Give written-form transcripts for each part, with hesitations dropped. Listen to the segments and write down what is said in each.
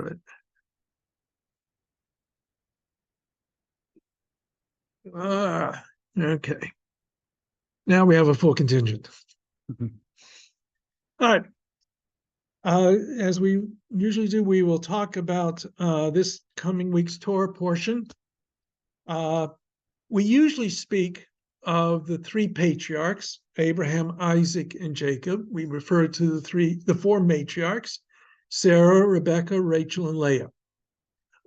Okay. Now we have a full contingent. All right. As we usually do, we will talk about this coming week's Torah portion. We usually speak of the three patriarchs, Abraham, Isaac, and Jacob. We refer to the four matriarchs, Sarah, Rebecca, Rachel, and Leah.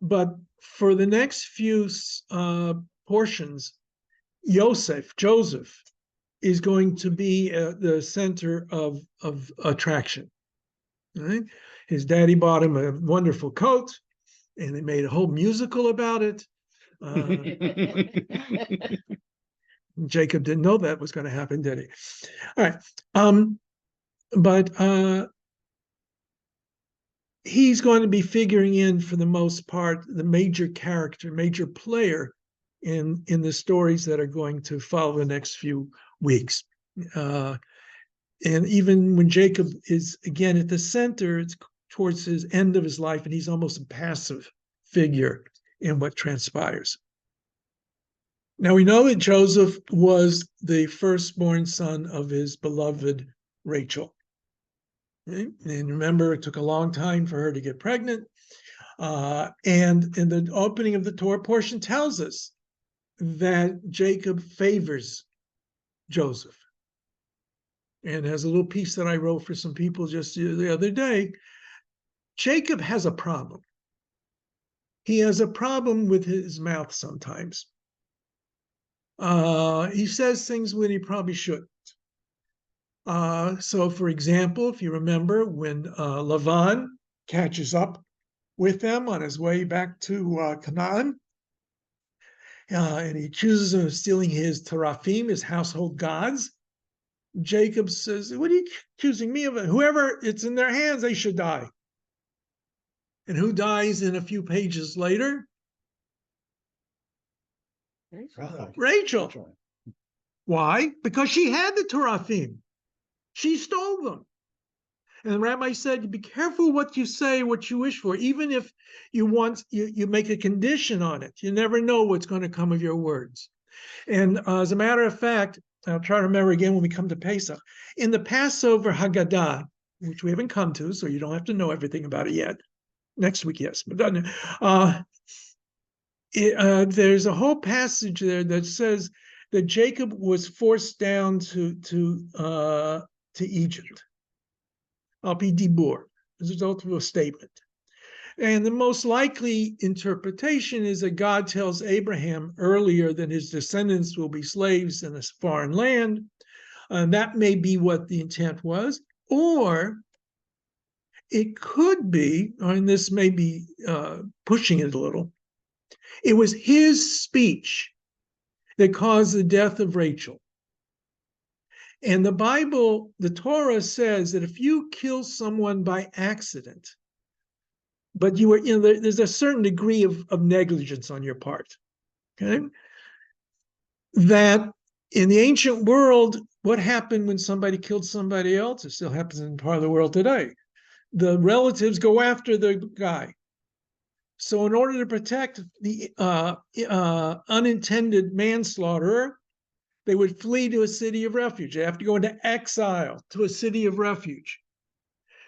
But for the next few portions, Joseph, is going to be the center of attraction. Right? His daddy bought him a wonderful coat, and they made a whole musical about it. Jacob didn't know that was going to happen, did he? All right. But he's going to be figuring in, for the most part, the major character, major player in the stories that are going to follow the next few weeks. And even when Jacob is again at the center, it's towards his end of his life, and he's almost a passive figure in what transpires. Now we know that Joseph was the firstborn son of his beloved Rachel. Okay? And remember, it took a long time for her to get pregnant. And in the opening of the Torah portion tells us that Jacob favors Joseph. And as a little piece that I wrote for some people just the other day, Jacob has a problem. He has a problem with his mouth sometimes. He says things when he probably shouldn't. So, for example, if you remember, when Lavan catches up with them on his way back to Canaan, and he accuses him of stealing his teraphim, his household gods, Jacob says, "What are you accusing me of? Whoever it's in their hands, they should die." And who dies in a few pages later? Rachel. Why? Because she had the teraphim. She stole them. And the rabbi said, be careful what you say, what you wish for. Even if you make a condition on it, you never know what's going to come of your words. And as a matter of fact, I'll try to remember again when we come to Pesach. In the Passover Haggadah, which we haven't come to, so you don't have to know everything about it yet. Next week, yes. But there's a whole passage there that says that Jacob was forced down to Egypt. Al pi dibur, as a result of a statement. And the most likely interpretation is that God tells Abraham earlier that his descendants will be slaves in a foreign land. And that may be what the intent was. Or it could be, and this may be pushing it a little, it was his speech that caused the death of Rachel. And the Bible, the Torah says that if you kill someone by accident, but you were, there's a certain degree of negligence on your part, okay? That in the ancient world, what happened when somebody killed somebody else? It still happens in part of the world today. The relatives go after the guy. So in order to protect the unintended manslaughterer, they would flee to a city of refuge. They have to go into exile to a city of refuge.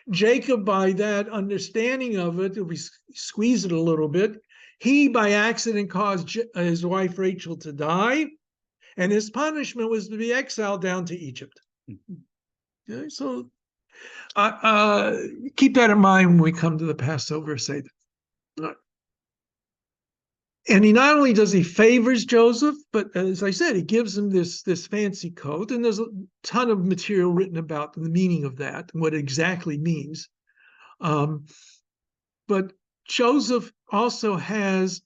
Jacob, by that understanding of it, if we squeeze it a little bit, he by accident caused his wife Rachel to die, and his punishment was to be exiled down to Egypt. Okay, so keep that in mind when we come to the Passover Seder. And he not only does he favors Joseph, but as I said, he gives him this fancy coat, and there's a ton of material written about the meaning of that and what it exactly means. But Joseph also has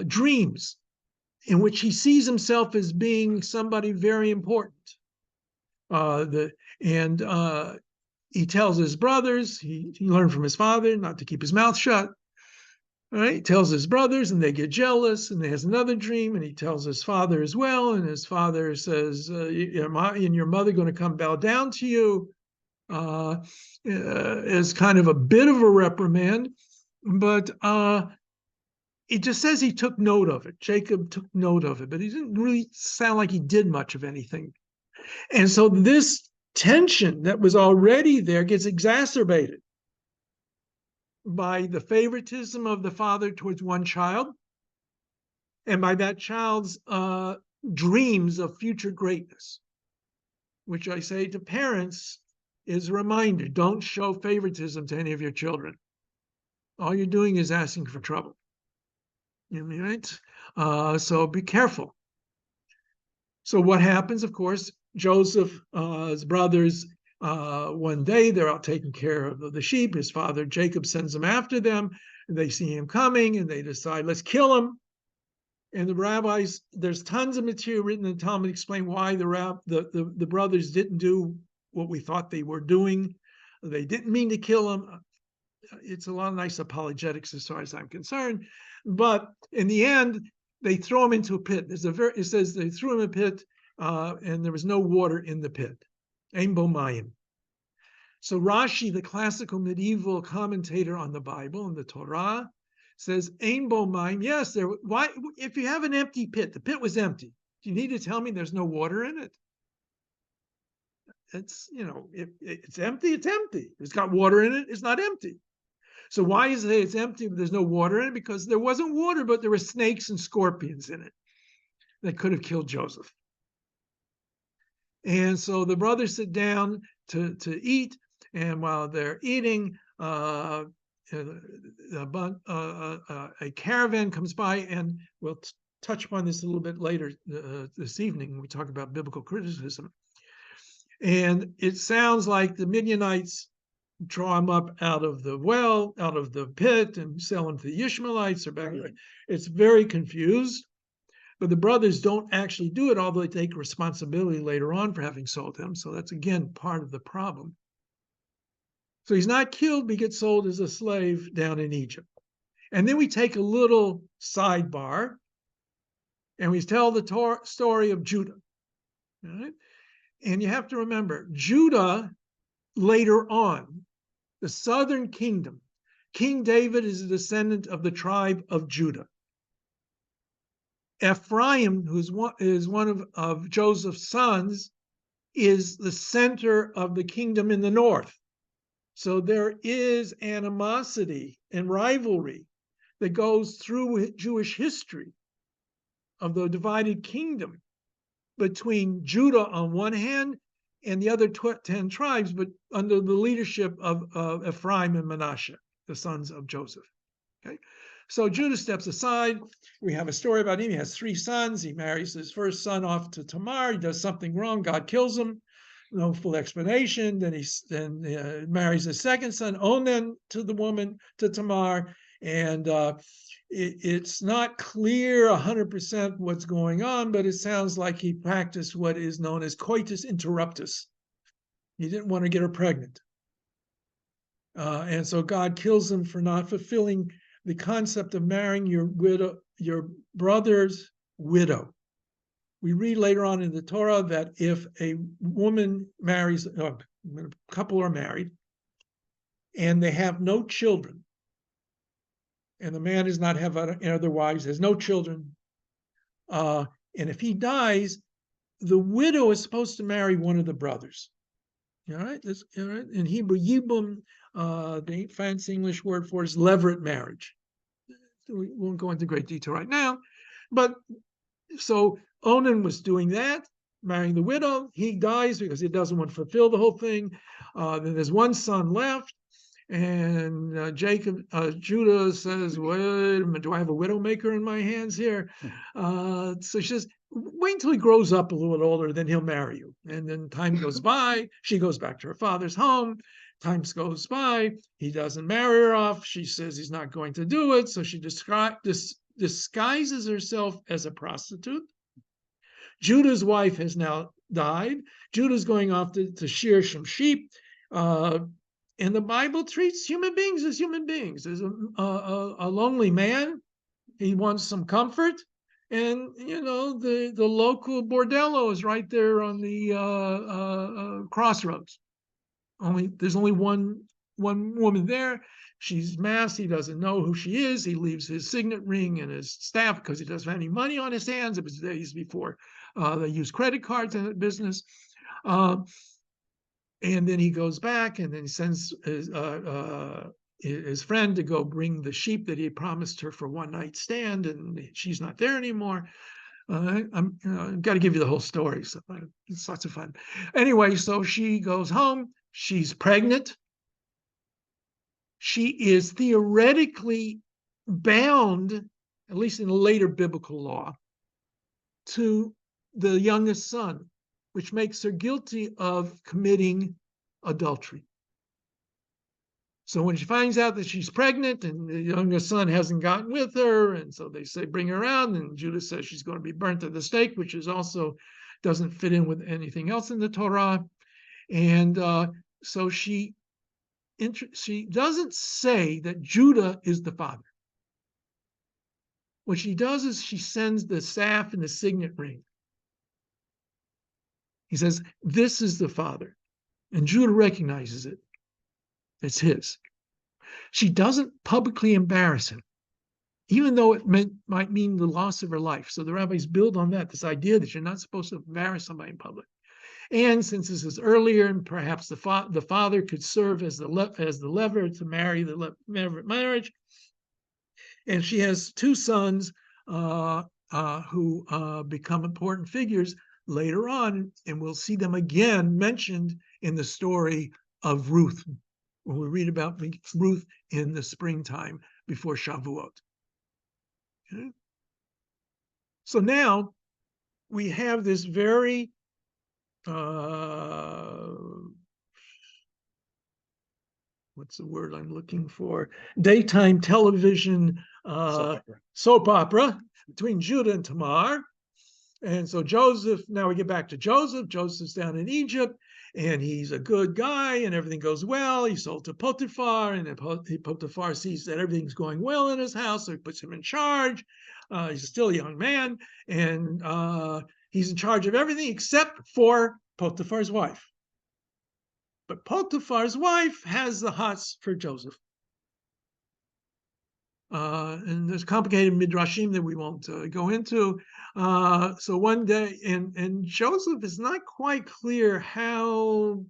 dreams in which he sees himself as being somebody very important. He tells his brothers, he learned from his father not to keep his mouth shut. Right? He tells his brothers, and they get jealous, and he has another dream, and he tells his father as well, and his father says, and your mother going to come bow down to you, as kind of a bit of a reprimand. but it just says he took note of it. Jacob took note of it, but he didn't really sound like he did much of anything. And so this tension that was already there gets exacerbated by the favoritism of the father towards one child, and by that child's dreams of future greatness, which I say to parents is a reminder: don't show favoritism to any of your children. All you're doing is asking for trouble. Right? So be careful. So what happens, of course, Joseph's brothers, one day they're out taking care of the sheep. His father Jacob sends them after them. They see him coming and they decide, let's kill him. And the rabbis, there's tons of material written in the Talmud explain why the brothers didn't do what we thought they were doing. They didn't mean to kill him. It's a lot of nice apologetics as far as I'm concerned. But in the end, they throw him into a pit. It says they threw him in a pit and there was no water in the pit. Ein bo mayim. So Rashi, the classical medieval commentator on the Bible and the Torah, says Ein bo mayim. Yes, why? If you have an empty pit, the pit was empty. Do you need to tell me there's no water in it? It's, it's empty, it's empty. It's got water in it, it's not empty. So why is it it's empty but there's no water in it? Because there wasn't water, but there were snakes and scorpions in it that could have killed Joseph. And so the brothers sit down to eat, and while they're eating, a caravan comes by, and we'll touch upon this a little bit later this evening when we talk about biblical criticism. And it sounds like the Midianites draw him up out of the well, out of the pit, and sell him to the Ishmaelites or back. It's very confused. But the brothers don't actually do it, although they take responsibility later on for having sold him. So that's, again, part of the problem. So he's not killed, but he gets sold as a slave down in Egypt. And then we take a little sidebar, and we tell the story of Judah. All right? And you have to remember, Judah, later on, the southern kingdom, King David is a descendant of the tribe of Judah. Ephraim, who is one of Joseph's sons, is the center of the kingdom in the north. So there is animosity and rivalry that goes through Jewish history of the divided kingdom between Judah on one hand and the other 10 tribes, but under the leadership of Ephraim and Manasseh, the sons of Joseph. Okay. So Judah steps aside. We have a story about him. He has 3 sons. He marries his first son off to Tamar. He does something wrong. God kills him. No full explanation. Then he marries his second son, Onan, to the woman, to Tamar. And it's not clear 100% what's going on, but it sounds like he practiced what is known as coitus interruptus. He didn't want to get her pregnant. And so God kills him for not fulfilling the concept of marrying your brother's widow. We read later on in the Torah that if a woman marries, a couple are married, and they have no children, and the man does not have other wives, has no children, and if he dies, the widow is supposed to marry one of the brothers. All right, all right. In Hebrew, yibum, the fancy English word for it is levirate marriage. We won't go into great detail right now, but so Onan was doing that, marrying the widow. He dies because he doesn't want to fulfill the whole thing. Then there's one son left, and Judah says, "Wait a minute, do I have a widowmaker in my hands here?" So she says, "Wait until he grows up a little older, then he'll marry you." And then time goes by. She goes back to her father's home. Time goes by. He doesn't marry her off. She says he's not going to do it. So she disguises herself as a prostitute. Judah's wife has now died. Judah's going off to shear some sheep. And the Bible treats human beings as human beings. There's a lonely man. He wants some comfort. And, the local bordello is right there on the crossroads. There's only one woman there. she's masked. He doesn't know who she is. He leaves his signet ring and his staff because he doesn't have any money on his hands. It was days before they used credit cards in the business. And then he goes back and then he sends his friend to go bring the sheep that he promised her for one night stand, and she's not there anymore. I've got to give you the whole story, so it's lots of fun. Anyway, so she goes home. She's pregnant. She is theoretically bound, at least in later biblical law, to the youngest son, which makes her guilty of committing adultery. So when she finds out that she's pregnant and the youngest son hasn't gotten with her, and so they say, bring her out, and Judah says she's going to be burnt at the stake, which is also doesn't fit in with anything else in the Torah. And so she doesn't say that Judah is the father. What she does is she sends the staff and the signet ring. He says, this is the father. And Judah recognizes it. It's his. She doesn't publicly embarrass him, even though it might mean the loss of her life. So the rabbis build on that, this idea that you're not supposed to embarrass somebody in public. And since this is earlier, and perhaps the father could serve as the lever to marry the marriage. And she has two sons who become important figures later on, and we'll see them again mentioned in the story of Ruth, when we read about Ruth in the springtime before Shavuot. Okay? So now we have this very what's the word I'm looking for? Daytime television soap opera between Judah and Tamar. And so Joseph, now we get back to Joseph. Joseph's down in Egypt, and he's a good guy, and everything goes well. He's sold to Potiphar, and Potiphar sees that everything's going well in his house, so he puts him in charge. He's still a young man, and he's in charge of everything except for Potiphar's wife. But Potiphar's wife has the hots for Joseph. And there's complicated midrashim that we won't go into. So one day, and Joseph is not quite clear how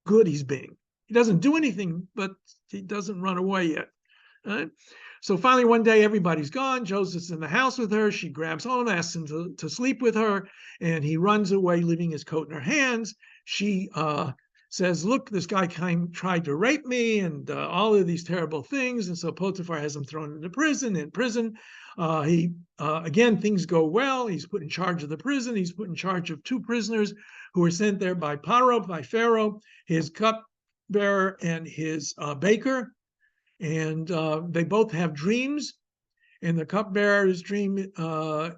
good he's being. He doesn't do anything, but he doesn't run away yet. Right? So finally, one day, everybody's gone. Joseph's in the house with her. She grabs on, asks him to sleep with her, and he runs away, leaving his coat in her hands. She says, look, this guy tried to rape me, and all of these terrible things. And so Potiphar has him thrown into prison. In prison, again, things go well. He's put in charge of the prison. He's put in charge of two prisoners who were sent there by Pharaoh, his cupbearer and his baker. And they both have dreams. And the cupbearer's dream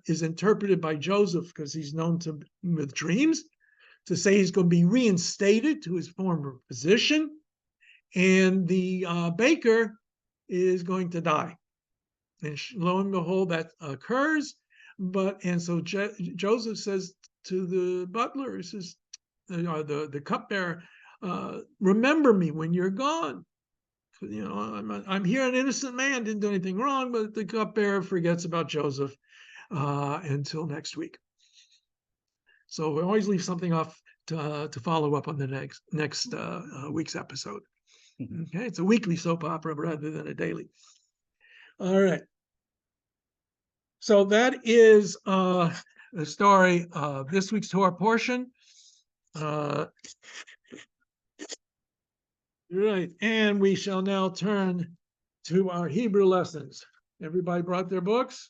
is interpreted by Joseph, because he's known with dreams, to say he's going to be reinstated to his former position, and the baker is going to die. And lo and behold, that occurs. And so Joseph says to the butler, he says, the cupbearer, remember me when you're gone. You know, I'm here, an innocent man, didn't do anything wrong, but the cupbearer forgets about Joseph until next week. So we always leave something off to follow up on the next week's episode. Okay, it's a weekly soap opera rather than a daily. All right. So that is the story of this week's Torah portion. Right, and we shall now turn to our Hebrew lessons. Everybody brought their books?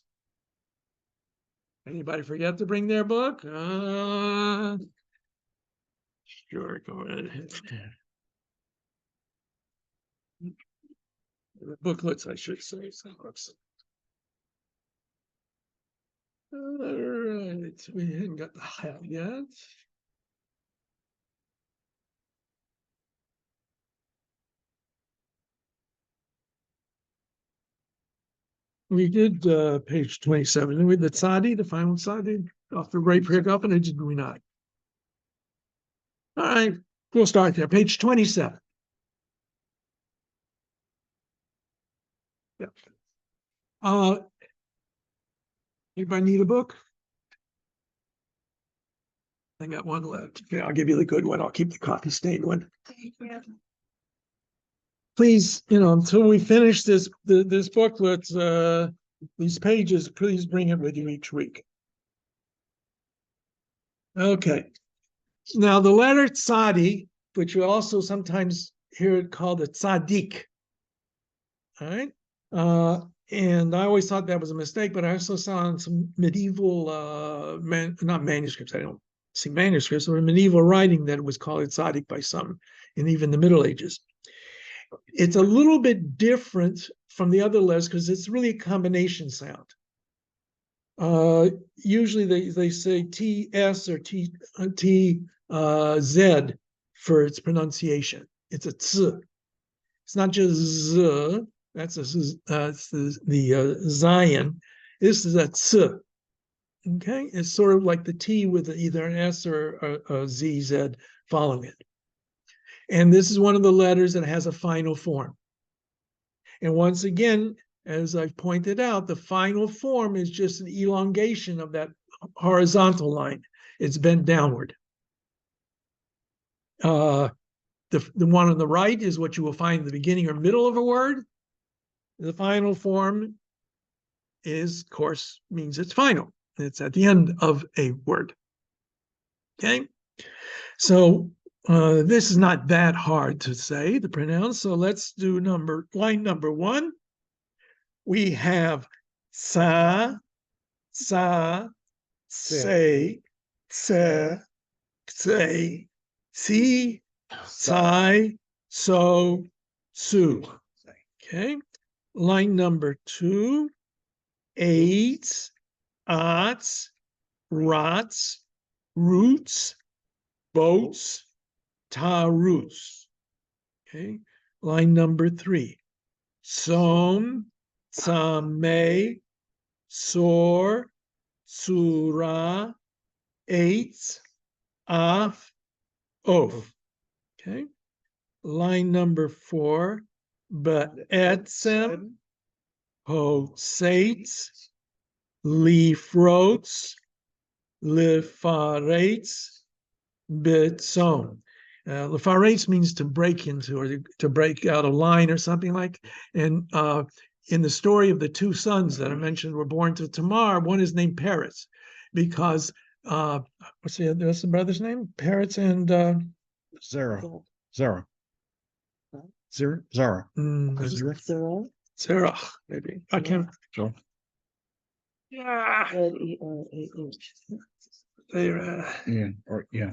Anybody forget to bring their book? Sure, go right ahead. The booklets, I should say. All right, we haven't got the hell yet. We did page 27. Did we the tzadi, the final tzadi, off the right pickup, and did we not? All right, we'll start there. Page 27. Yeah. Anybody need a book? I got one left. Okay, I'll give you the good one. I'll keep the coffee stained one. Please, until we finish this booklet, these pages, please bring it with you each week. Okay. Now the letter tzadi, which you also sometimes hear it called a tzaddik. All right. And I always thought that was a mistake, but I also saw in some medieval, not manuscripts, I don't see manuscripts, or medieval writing that it was called tzaddik by some, in even the Middle Ages. It's a little bit different from the other letters because it's really a combination sound. Usually they say TS or TZ for its pronunciation. It's a ts. It's not just z. That's the Zion. This is a ts. Okay, it's sort of like the T with either an S or a ZZ following it. And this is one of the letters that has a final form. And once again, as I've pointed out, the final form is just an elongation of that horizontal line. It's bent downward. The one on the right is what you will find in the beginning or middle of a word. The final form is, of course, means it's final. It's at the end of a word. Okay? So this is not that hard to say, to pronounce. So let's do line number 1. We have sa, say, si, si, so, su. Okay. Line number 2, aids, ots, rots, roots, boats, roots. Okay. Line number 3, som, Sameh, Sor, Surah, Eitz, Af, Of. Okay. Line number 4, Be'etzem, Hoseitz, Lifrots, Lifaretz, Betzon. Lifaretz means to break into or to break out a line or something like. And in the story of the 2 sons that I mentioned were born to Tamar, one is named Peretz because what's the brother's name? Peretz and Zara. Zerah, maybe. I can't. Sure. Yeah. Yeah.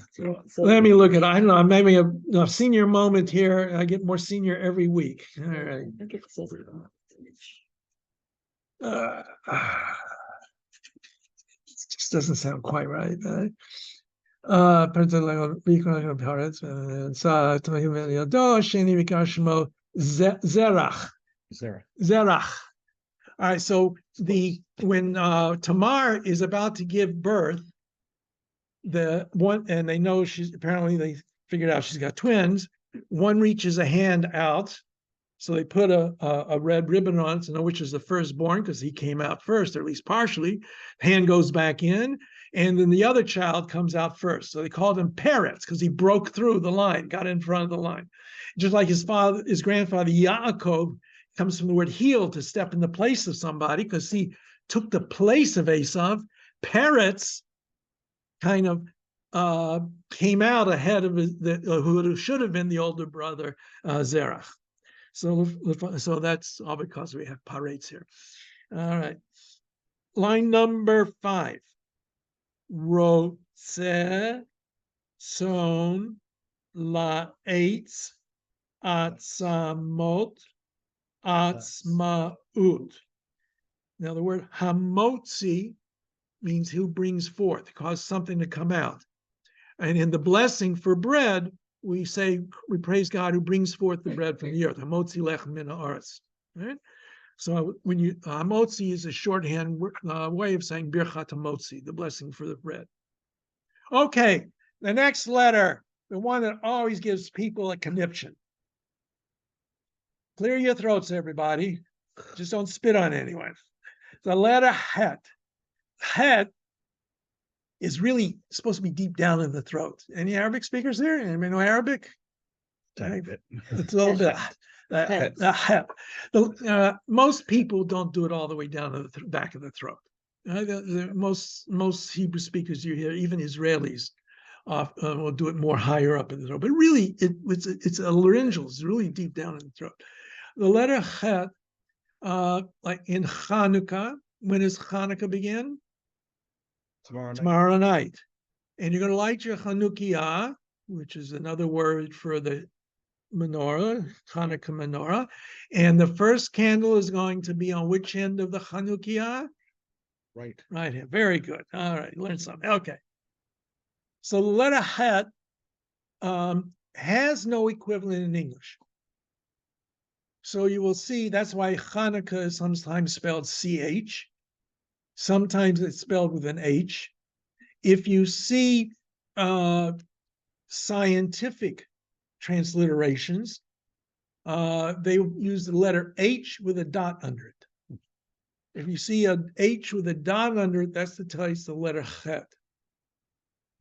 Let me look at it. I don't know. I'm having a senior moment here. I get more senior every week. All right. It just doesn't sound quite right. Zerach. All right. So when Tamar is about to give birth, and they know they figured out she's got twins. One reaches a hand out, so they put a red ribbon on it to know which is the firstborn because he came out first, or at least partially. Hand goes back in, and then the other child comes out first. So they called him Peretz because he broke through the line, got in front of the line. Just like his grandfather Yaakov comes from the word heel, to step in the place of somebody, because he took the place of Esav. Peretz kind of came out ahead of who should have been the older brother, Zerach. So that's all because we have Peretz here. All right. Line number 5. Rotze, son, la'etz, atzamot, atzmaut. Now the word hamotzi means who brings forth, cause something to come out. And in the blessing for bread, we praise God who brings forth the bread from the earth. Hamotzi lechem min haaretz. Right? So when hamotzi is a shorthand way of saying birchat hamotzi, the blessing for the bread. Okay, the next letter, the one that always gives people a conniption. Clear your throats, everybody. Just don't spit on anyone. The letter het. Het is really supposed to be deep down in the throat. Any Arabic speakers there? Anybody know Arabic? Tiny bit. It's a little bit. Most people don't do it all the way down to the back of the throat. Most Hebrew speakers you hear, even Israelis, will do it more higher up in the throat. But really, it's a laryngeal. It's really deep down in the throat. The letter chet, like in Hanukkah, when does Hanukkah begin? Tomorrow night. And you're going to light your Chanukiah, which is another word for the menorah, Hanukkah menorah. And the first candle is going to be on which end of the Chanukiah? Right. Right here. Very good. All right, learn something. Okay. So the letter het has no equivalent in English. So you will see that's why Hanukkah is sometimes spelled CH. Sometimes it's spelled with an H. If you see scientific transliterations, they use the letter H with a dot under it. If you see a H with a dot under it, that's to tell you it's the letter chet.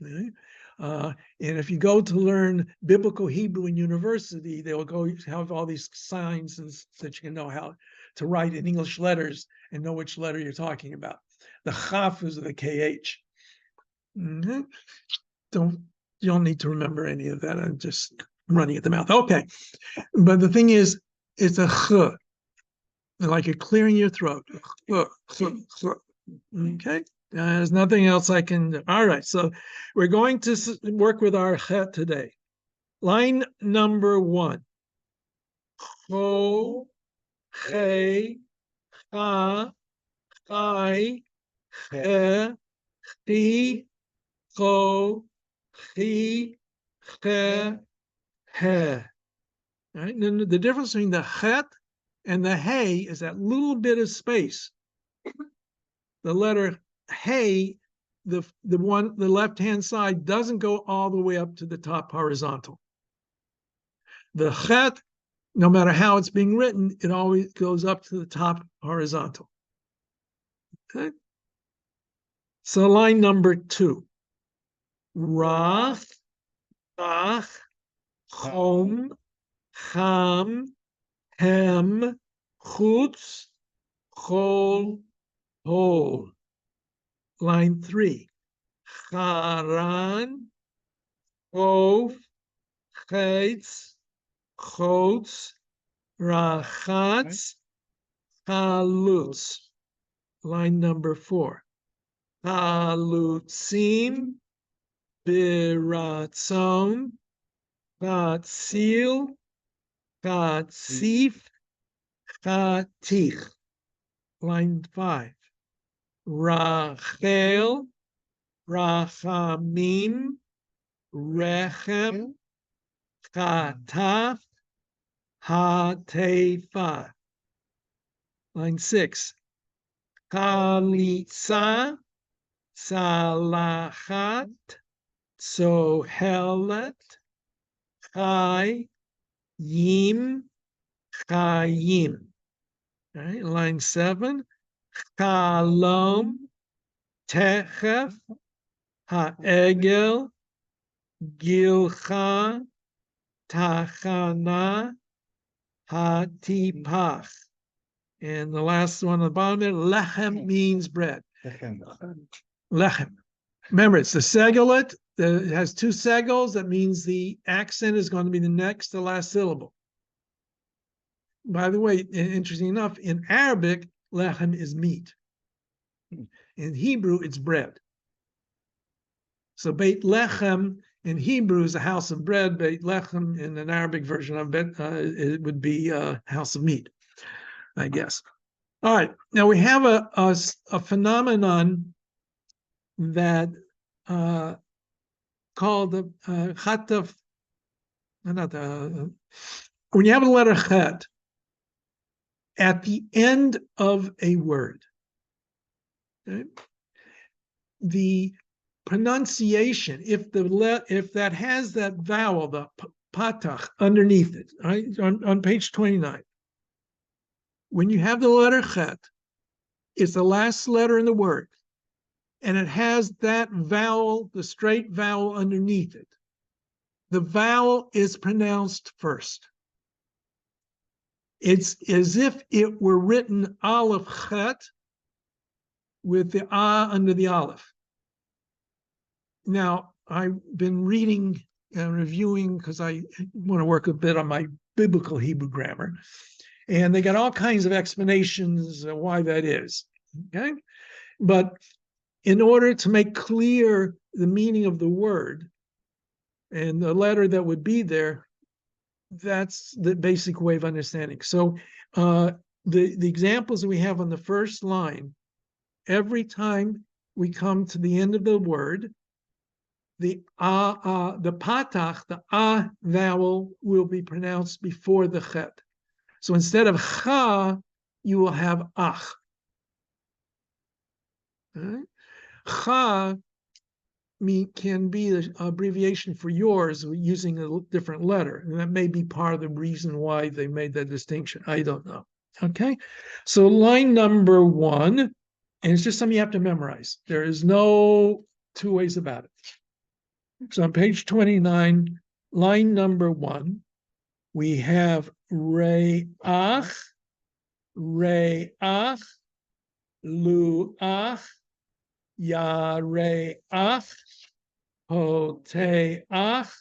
Okay? And if you go to learn biblical Hebrew in university, they will go have all these signs that you can know how to write in English letters and know which letter you're talking about. The chaf is the KH. Mm-hmm. You don't need to remember any of that. I'm just running at the mouth. Okay. But the thing is, it's a ch, like you're clearing your throat. Okay. There's nothing else I can do. All right. So we're going to work with our chet today. Line number 1. Ho, che, ha, chai, che, chi, cho, chi, che, he. Right? And then the difference between the chet and the hey is that little bit of space. The letter hey, the left-hand side doesn't go all the way up to the top horizontal. The chet, no matter how it's being written, it always goes up to the top horizontal. Okay. So line number 2. Rach, ach, chom, cham, hem, chutz, chol, hol. Line 3. Charan, chof, chetz, chotz, rachatz, chalutz. Line number 4. Chalutzim, biratzon, chatzil, chatzif, chatich. Line 5. Rachel, rachamim, rechem, chataf, hatefa. Line 6. Chalitza, salachat, sohelet, chai, yim, chayim. Right, line 7. Chalom, techef, ha'egel, gilcha, tachana, hatipach. And the last one on the bottom there, lechem means bread. Lechem. Remember, it's the segulet. It has 2 segels. That means the accent is going to be the next to last syllable. By the way, interesting enough, in Arabic, lechem is meat. In Hebrew, it's bread. So Beit Lechem in Hebrew is a house of bread. Beit Lechem in an Arabic version of it, it would be a house of meat, I guess. All right. Now we have a phenomenon that called the chataf. When you have a letter chet at the end of a word, okay, the pronunciation, if that has that vowel, the patach, underneath it, right, on page 29, when you have the letter chet, it's the last letter in the word, and it has that vowel, the straight vowel underneath it. The vowel is pronounced first. It's as if it were written aleph chet with the ah under the aleph. Now, I've been reading and reviewing because I want to work a bit on my biblical Hebrew grammar. And they got all kinds of explanations of why that is. Okay. But in order to make clear the meaning of the word and the letter that would be there, that's the basic way of understanding. So the examples that we have on the first line, every time we come to the end of the word, the patach, the vowel will be pronounced before the chet. So instead of cha, you will have ach. Right? Cha can be the abbreviation for yours using a different letter. And that may be part of the reason why they made that distinction. I don't know. Okay. So line number 1, and it's just something you have to memorize. There is no two ways about it. So on page 29, line number 1, we have re'ach, re'ach, lu'ach, yare'ach, pote'ach,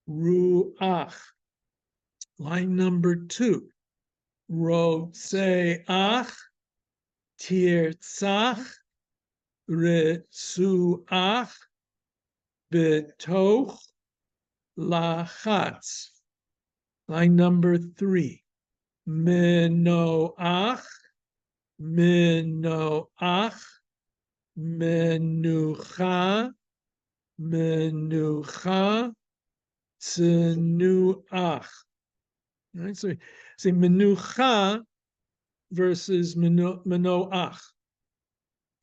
ru'ach. Line number 2, rotze'ach, tirtzach, ritzu'ach, betoch, lachatz. Line number 3, menoach, menoach, menucha, menucha, tzenuach. Right, so say menucha versus menoach.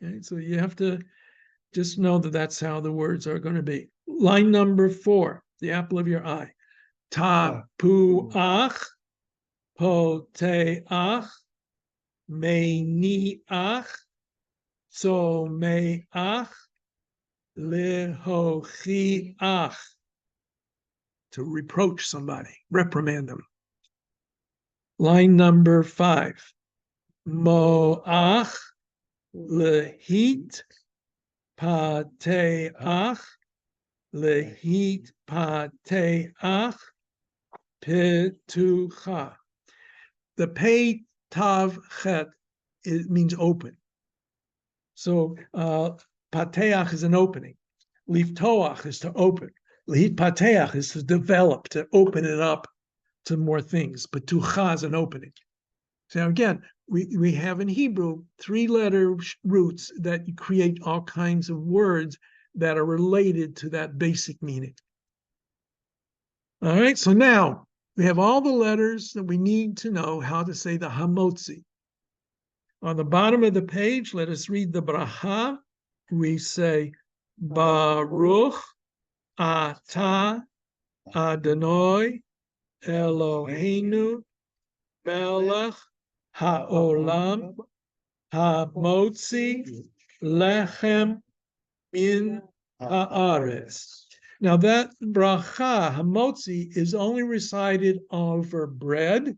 Okay, so you have to just know that that's how the words are going to be. Line number 4, the apple of your eye. Tapuach, poteach, meiniach, tzomeach, lehochiach. To reproach somebody, reprimand them. Line number 5. Moach, lehit, pateach, lehit, pateach, petucha. The pei tav chet, it means open. So pateach is an opening. Liftoach is to open. Lehit pateach is to develop, to open it up to more things. Petucha is an opening. So again, we have in Hebrew 3-letter roots that create all kinds of words that are related to that basic meaning. All right, so now we have all the letters that we need to know how to say the hamotzi. On the bottom of the page, let us read the bracha. We say, Baruch atah Adonai Eloheinu melech ha'olam hamotzi lechem min haaretz. Now that bracha, hamotzi, is only recited over bread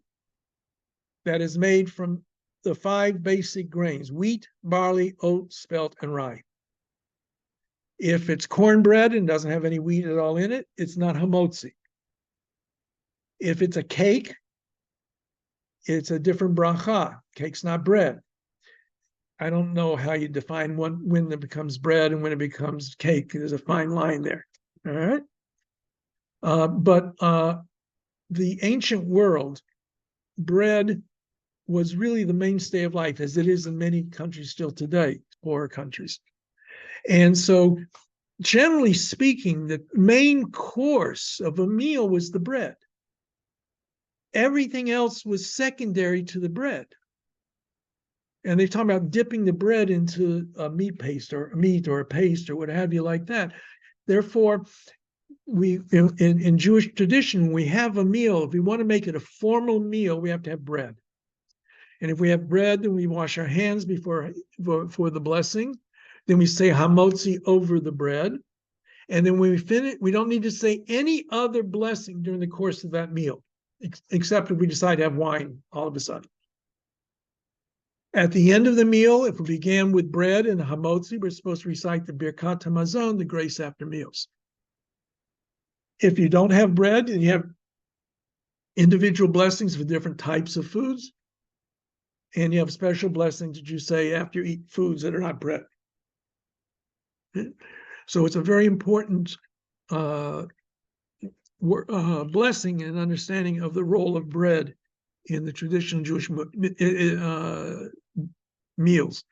that is made from the 5 basic grains: wheat, barley, oat, spelt, and rye. If it's cornbread and doesn't have any wheat at all in it, it's not hamotzi. If it's a cake, it's a different bracha. Cake's not bread. I don't know how you define when it becomes bread and when it becomes cake. There's a fine line there. All right. But the ancient world, bread was really the mainstay of life, as it is in many countries still today, poorer countries. And so, generally speaking, the main course of a meal was the bread. Everything else was secondary to the bread. And they talk about dipping the bread into a meat paste or a paste or what have you like that. Therefore, we in Jewish tradition, when we have a meal, if we want to make it a formal meal, we have to have bread. And if we have bread, then we wash our hands for the blessing. Then we say hamotzi over the bread. And then when we finish, we don't need to say any other blessing during the course of that meal, except if we decide to have wine all of a sudden. At the end of the meal, if we began with bread and hamotzi, we're supposed to recite the Birkat Hamazon, the grace after meals. If you don't have bread and you have individual blessings for different types of foods, and you have special blessings that you say after you eat foods that are not bread. So it's a very important blessing and understanding of the role of bread in the traditional Jewish meals.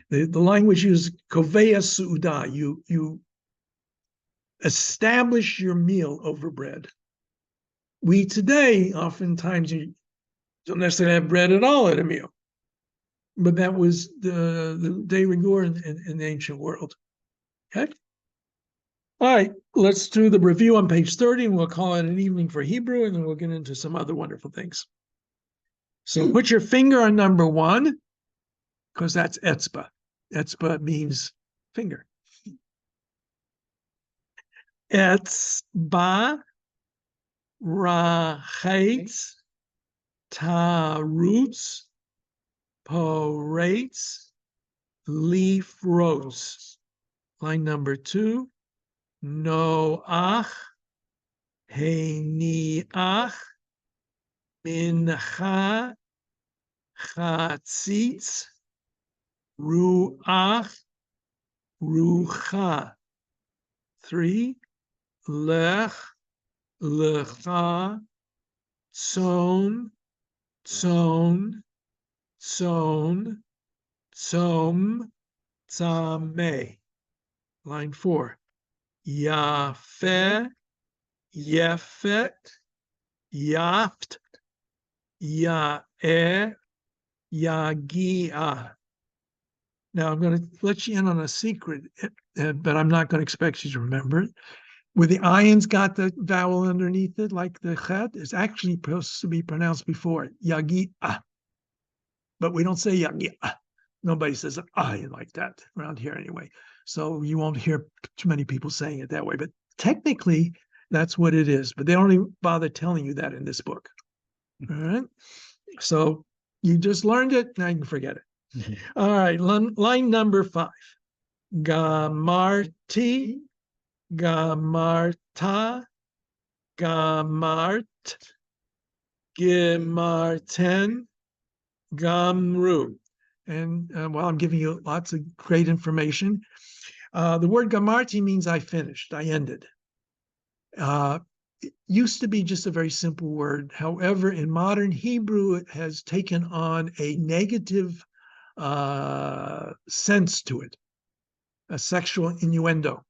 The language uses koveya su'uda. You establish your meal over bread. We today, oftentimes, you don't necessarily have bread at all at a meal. But that was the de rigueur in the ancient world. Okay? All right, let's do the review on page 30, and we'll call it an evening for Hebrew, and then we'll get into some other wonderful things. So put your finger on number 1, because that's etzba. Etzba means finger. Etzba rachetz tarutz poretz leaf rots. Line number 2. Noach heniach mincha chatzitz ruach rucha. 3. Lech lecha tzon tzon tzon tzom tzameh. Line 4. Yafeh, Yefet, Yaft, Ya'eh, Yagia. Now I'm going to let you in on a secret, but I'm not going to expect you to remember it. Where the ayin's got the vowel underneath it, like the chet, is actually supposed to be pronounced before it, Yagia. But we don't say Yagia. Nobody says ayin like that around here anyway. So you won't hear too many people saying it that way. But technically, that's what it is. But they don't even bother telling you that in this book. All right. So you just learned it. Now you can forget it. All right. Line number 5. Gamarti, gamarta, gamart, gemarten, gamru. And while I'm giving you lots of great information, the word gamarti means I finished, I ended. It used to be just a very simple word. However, in modern Hebrew, it has taken on a negative sense to it, a sexual innuendo.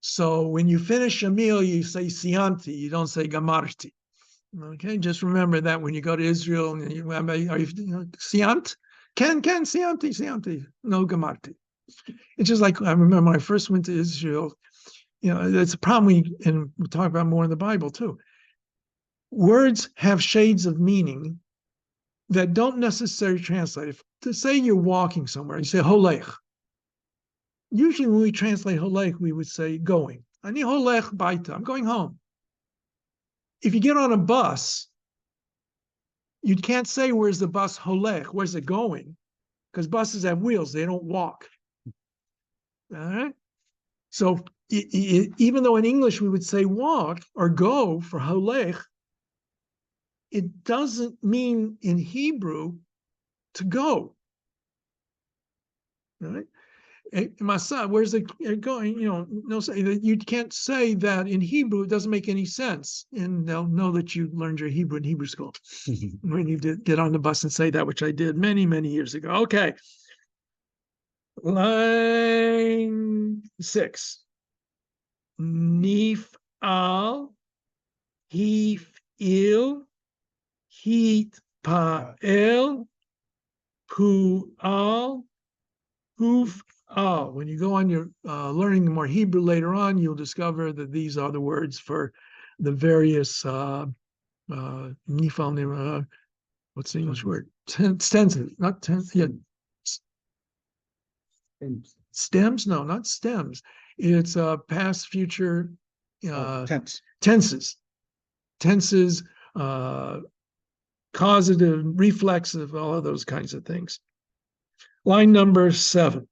So when you finish a meal, you say siyanti, you don't say gamarti. Okay, just remember that when you go to Israel, and are you siyant? Ken, siyanti, no gamarti. It's just like I remember when I first went to Israel, it's a problem and we'll talk about more in the Bible too. Words have shades of meaning that don't necessarily translate. To say you're walking somewhere, you say holech. Usually when we translate holech, we would say going. Ani holech baita, I'm going home. If you get on a bus, you can't say, where's the bus holech? Where's it going? Because buses have wheels, they don't walk. All right? So even though in English we would say walk or go for holech, it doesn't mean in Hebrew to go. All right? My son, where's it going? No, say that you can't say that in Hebrew. It doesn't make any sense, and they'll know that you learned your Hebrew in Hebrew school when you get on the bus and say that, which I did many, many years ago. Okay, line 6. Nif'al, hif'il, hitpa'el, pu'al, huf. When you go on your learning more Hebrew later on, you'll discover that these are the words for the various nifal. What's the English word? Tenses, not tense. Yeah. Stems? No, not stems. It's past, future, Tense. tenses. Tenses, causative, reflexive, all of those kinds of things. Line number 7.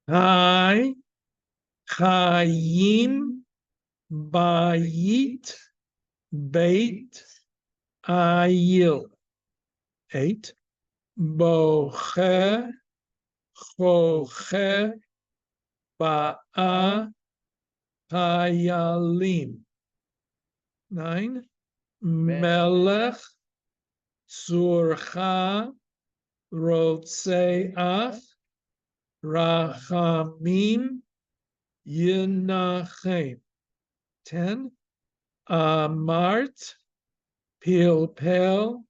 Chai, Chayim, Bayit, Beit, Ayil. 8. Boche, Choche, Ba'a, Hayalim. 9. Melech, Surcha, Rotseach, Rachamim, Yinachem. 10. Amart, Pilpel,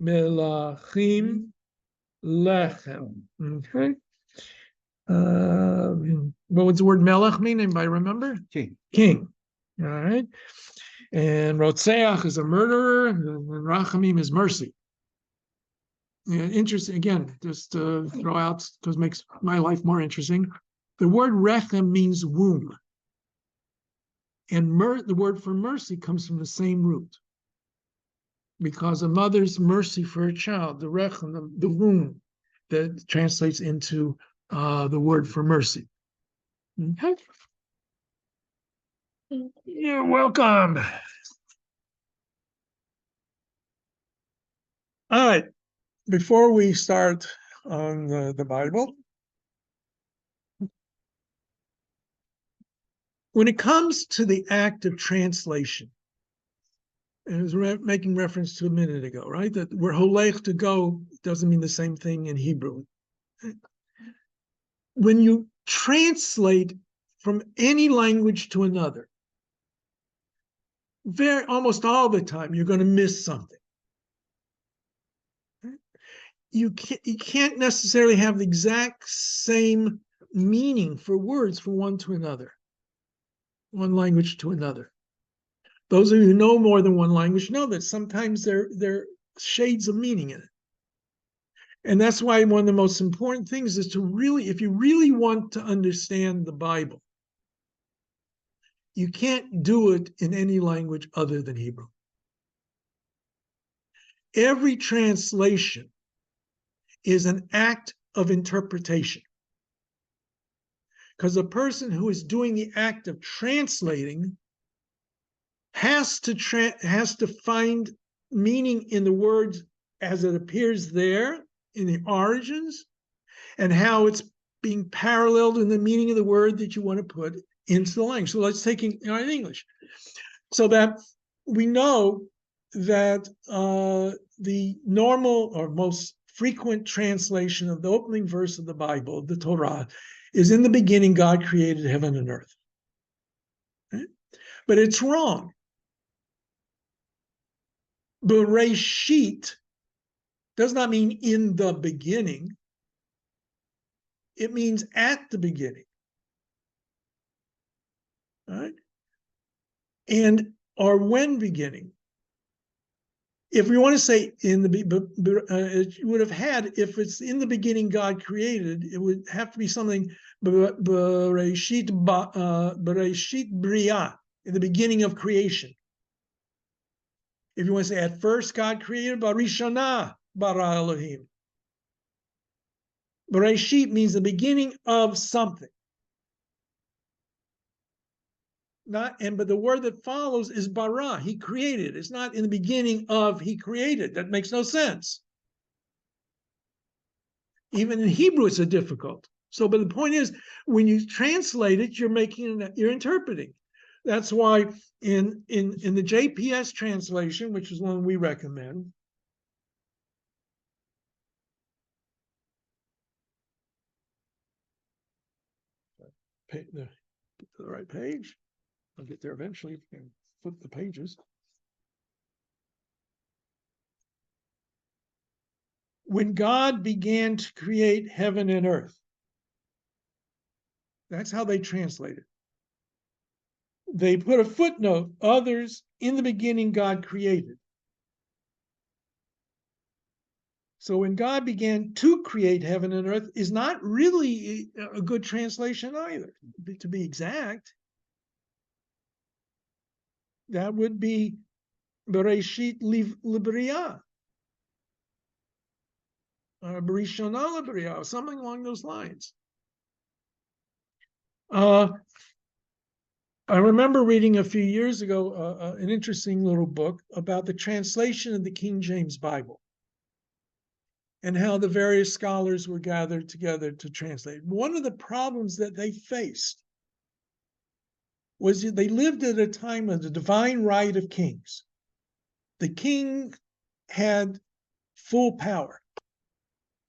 Melachim, Lechem. Okay. What would the word melech mean? Anybody remember? King. King. All right. And Rotseach is a murderer, and Rachamim is mercy. Yeah, interesting. Again, just to throw out, because it makes my life more interesting. The word rechem means womb. And the word for mercy comes from the same root. Because a mother's mercy for a child, the rechem, the womb, that translates into the word for mercy. Okay. You're welcome. All right. Before we start on the Bible, when it comes to the act of translation, and I was making reference to a minute ago, right? That we're holech, to go, doesn't mean the same thing in Hebrew. When you translate from any language to another, almost all the time, you're going to miss something. You can't necessarily have the exact same meaning for words from one to another, one language to another. Those of you who know more than one language know that sometimes there are shades of meaning in it. And that's why one of the most important things is to really, if you really want to understand the Bible, you can't do it in any language other than Hebrew. Every translation is an act of interpretation. Because the person who is doing the act of translating has to find meaning in the words as it appears there in the origins, and how it's being paralleled in the meaning of the word that you want to put into the language. So let's take in English, so that we know that the normal or most frequent translation of the opening verse of the Bible, the Torah, is in the beginning God created heaven and earth. Right? But it's wrong. Bereshit does not mean in the beginning. It means at the beginning. All right? Or when beginning. If we want to say in the, it would have had, if it's in the beginning God created, it would have to be something Bereshit Bria, in the beginning of creation. If you want to say at first God created, Barishana bara Elohim. Bereshit means the beginning of something. But the word that follows is bara. He created. It's not in the beginning of he created. That makes no sense. Even in Hebrew, it's a difficult. So, but the point is, when you translate it, you're interpreting. That's why in the JPS translation, which is one we recommend, the right page. I'll get there eventually. And flip the pages. When God began to create heaven and earth, that's how they translate it. They put a footnote, others, in the beginning God created. So when God began to create heaven and earth is not really a good translation either, to be exact. That would be Bereshit Libria, Berishona Libria, something along those lines. I remember reading a few years ago an interesting little book about the translation of the King James Bible and how the various scholars were gathered together to translate. One of the problems that they faced was that they lived at a time of the divine right of kings. The king had full power,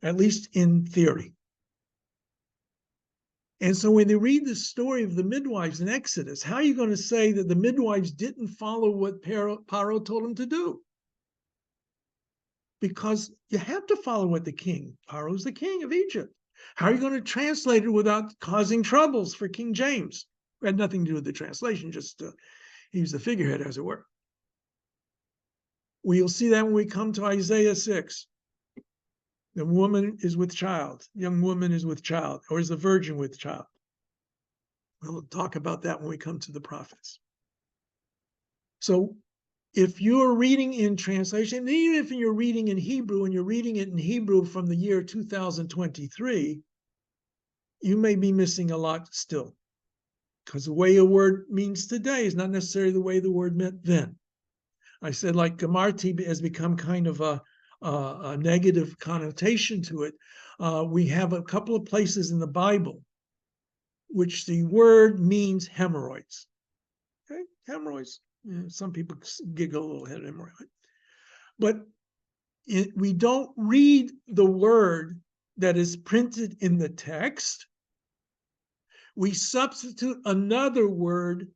at least in theory. And so when they read the story of the midwives in Exodus, how are you going to say that the midwives didn't follow what Paro told them to do? Because you have to follow what the king, Paro's the king of Egypt. How are you going to translate it without causing troubles for King James? It had nothing to do with the translation, just he was the figurehead, as it were. We'll see that when we come to Isaiah 6. The woman is with child, young woman is with child, or is a virgin with child. We'll talk about that when we come to the prophets. So if you're reading in translation, even if you're reading in Hebrew and you're reading it in Hebrew from the year 2023, you may be missing a lot still. Because the way a word means today is not necessarily the way the word meant then. I said, like, Gamarti has become kind of a negative connotation to it. We have a couple of places in the Bible which the word means hemorrhoids. Okay, hemorrhoids. Some people giggle a little at hemorrhoid. But we don't read the word that is printed in the text. We substitute another word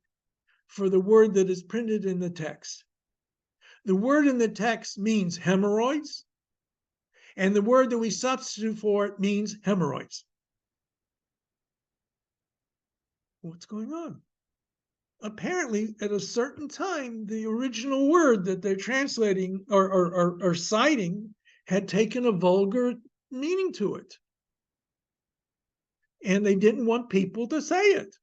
for the word that is printed in the text. The word in the text means hemorrhoids, and the word that we substitute for it means hemorrhoids. What's going on? Apparently, at a certain time, the original word that they're translating or citing had taken a vulgar meaning to it. And they didn't want people to say it.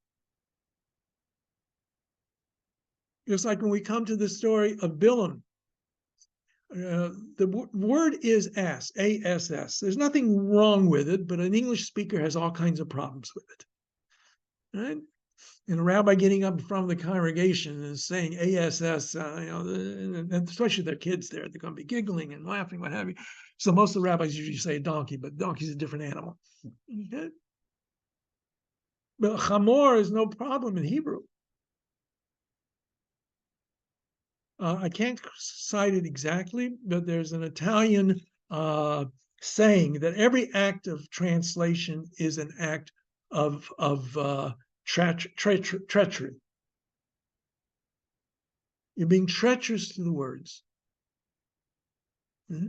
Just like when we come to the story of Bilam, the word is ass, A-S-S. There's nothing wrong with it, but an English speaker has all kinds of problems with it. Right? And a rabbi getting up in front of the congregation and saying ASS, and especially their kids there, they're going to be giggling and laughing, what have you. So most of the rabbis usually say donkey, but donkey's a different animal. Okay? But chamor is no problem in Hebrew. I can't cite it exactly, but there's an Italian saying that every act of translation is an act of treachery. You're being treacherous to the words. Mm-hmm.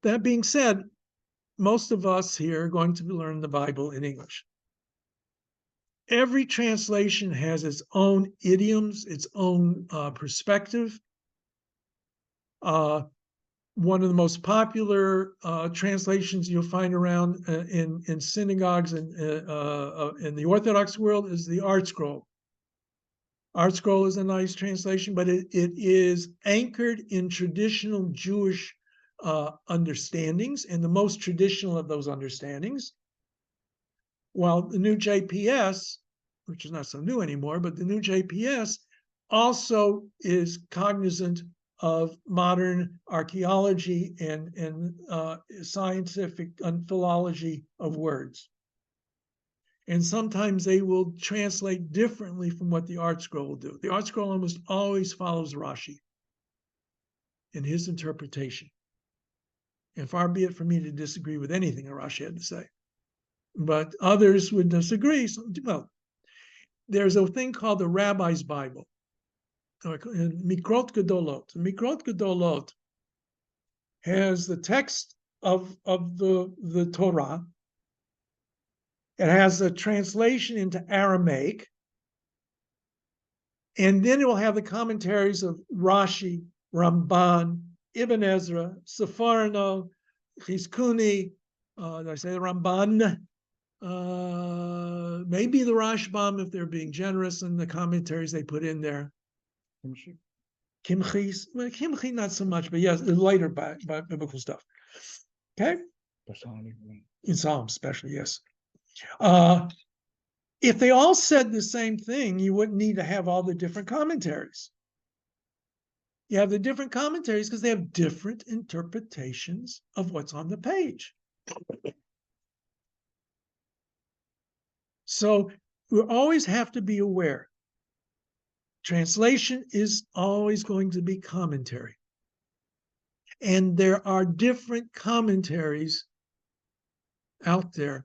That being said, most of us here are going to learn the Bible in English. Every translation has its own idioms, its own perspective. One of the most popular translations you'll find around in synagogues and in the Orthodox world is the Art Scroll. Art Scroll is a nice translation, but it is anchored in traditional Jewish understandings, and the most traditional of those understandings. While the new JPS, which is not so new anymore, but the new JPS also is cognizant of modern archaeology and scientific philology of words. And sometimes they will translate differently from what the Art Scroll will do. The Art Scroll almost always follows Rashi in his interpretation. And far be it for me to disagree with anything that Rashi had to say. But others would disagree. So, well, there's a thing called the Rabbi's Bible, Mikrot Gedolot. Mikrot Gedolot has the text of the Torah. It has a translation into Aramaic, and then it will have the commentaries of Rashi, Ramban, Ibn Ezra, Sepharno, Chizkuni, did I say the Ramban? Maybe the Rashbam if they're being generous in the commentaries they put in there. Kimchi, well, Kimchi not so much, but yes, later by biblical stuff. Okay, in Psalms especially, yes. If they all said the same thing, you wouldn't need to have all the different commentaries. You have the different commentaries because they have different interpretations of what's on the page. So we always have to be aware. Translation is always going to be commentary. And there are different commentaries out there,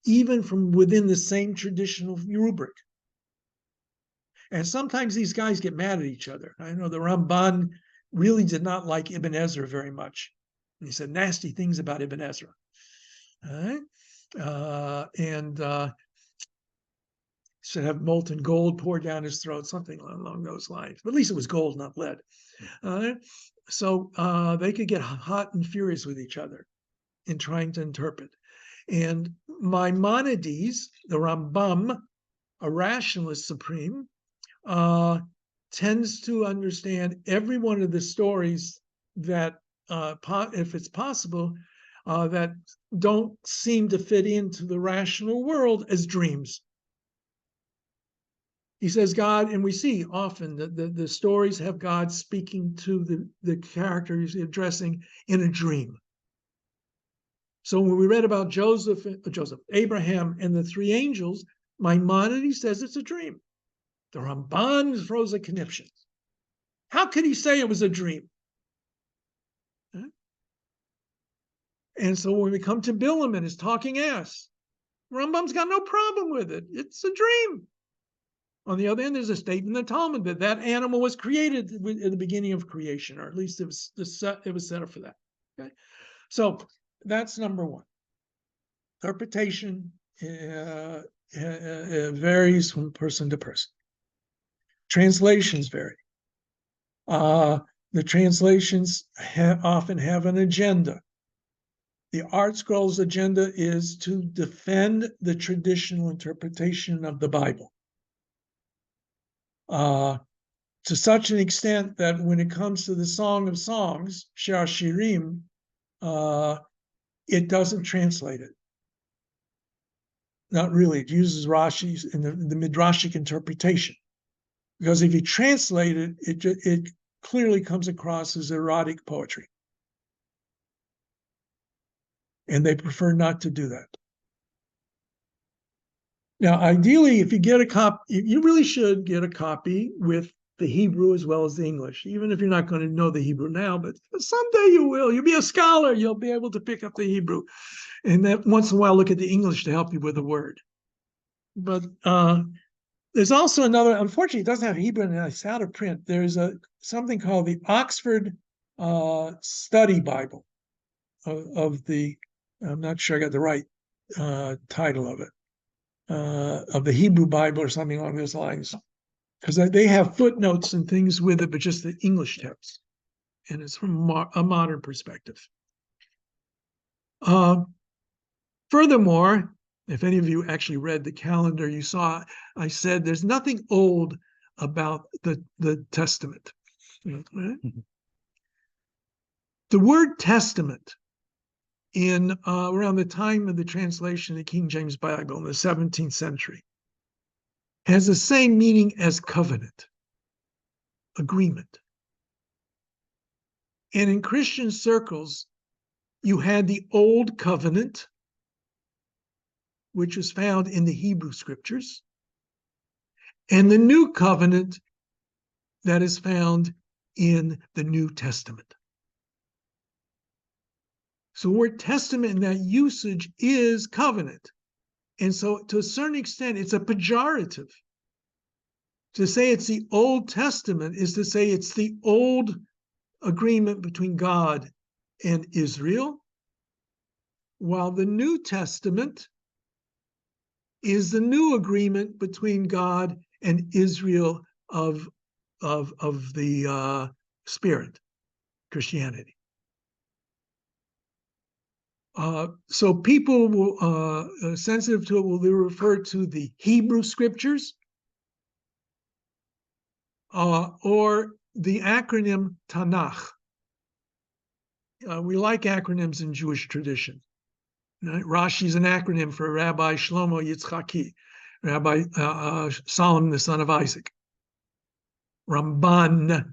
even from within the same traditional rubric. And sometimes these guys get mad at each other. I know the Ramban really did not like Ibn Ezra very much. He said nasty things about Ibn Ezra. All right? Should have molten gold poured down his throat, something along those lines. But at least it was gold, not lead. So they could get hot and furious with each other in trying to interpret. And Maimonides, the Rambam, a rationalist supreme, tends to understand every one of the stories that, if it's possible, that don't seem to fit into the rational world as dreams. He says God, and we see often that the stories have God speaking to the character he's addressing in a dream. So when we read about Abraham, and the three angels, Maimonides says it's a dream. The Ramban throws a conniption. How could he say it was a dream? Huh? And so when we come to Bilam and his talking ass, Rambam's got no problem with it. It's a dream. On the other hand, there's a statement in the Talmud that animal was created at the beginning of creation, or at least it was set up for that. Okay, so that's number one. Interpretation varies from person to person. Translations vary. The translations often have an agenda. The Art Scrolls agenda is to defend the traditional interpretation of the Bible. To such an extent that when it comes to the Song of Songs, Shir Shirim, it doesn't translate it. Not really. It uses Rashi's in the Midrashic interpretation. Because if you translate it, it clearly comes across as erotic poetry. And they prefer not to do that. Now, ideally, if you get a copy, you really should get a copy with the Hebrew as well as the English, even if you're not going to know the Hebrew now, but someday you will. You'll be a scholar. You'll be able to pick up the Hebrew. And then once in a while, look at the English to help you with a word. But there's also another, unfortunately, it doesn't have Hebrew and it's out of print. There's something called the Oxford Study Bible of the, I'm not sure I got the right title of it, of the Hebrew Bible or something along those lines. Because they have footnotes and things with it, but just the English text. And it's from a modern perspective. Furthermore, if any of you actually read the calendar, you saw I said there's nothing old about the Testament. Right? Mm-hmm. The word testament in around the time of the translation of the King James Bible in the 17th century has the same meaning as covenant, agreement. And in Christian circles, you had the Old Covenant, which was found in the Hebrew Scriptures, and the New Covenant that is found in the New Testament. So the word testament in that usage is covenant. And so to a certain extent, it's a pejorative. To say it's the Old Testament is to say it's the old agreement between God and Israel, while the New Testament is the new agreement between God and Israel of the Spirit. Christianity. So people will, sensitive to it will refer to the Hebrew scriptures or the acronym Tanakh. We like acronyms in Jewish tradition. Right? Rashi is an acronym for Rabbi Shlomo Yitzchaki, Rabbi Solomon, the son of Isaac. Ramban,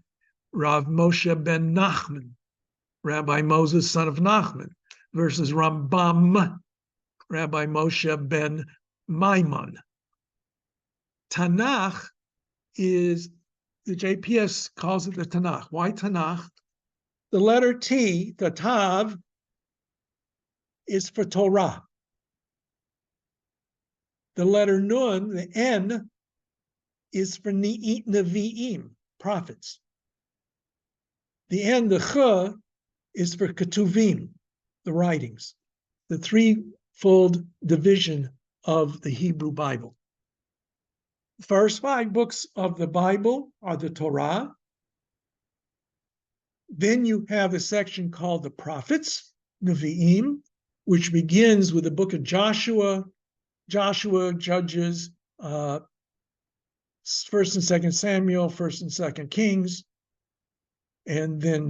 Rav Moshe ben Nachman, Rabbi Moses, son of Nachman, versus Rambam, Rabbi Moshe ben Maimon. Tanakh is, the JPS calls it the Tanakh. Why Tanakh? The letter T, the Tav, is for Torah. The letter Nun, the N, is for Nevi'im, prophets. The N, the Ch, is for Ketuvim, the writings, the threefold division of the Hebrew Bible. The first 5 books of the Bible are the Torah. Then you have a section called the prophets, Nevi'im, which begins with the book of Joshua, Judges, 1st and 2nd Samuel, 1st and 2nd Kings, and then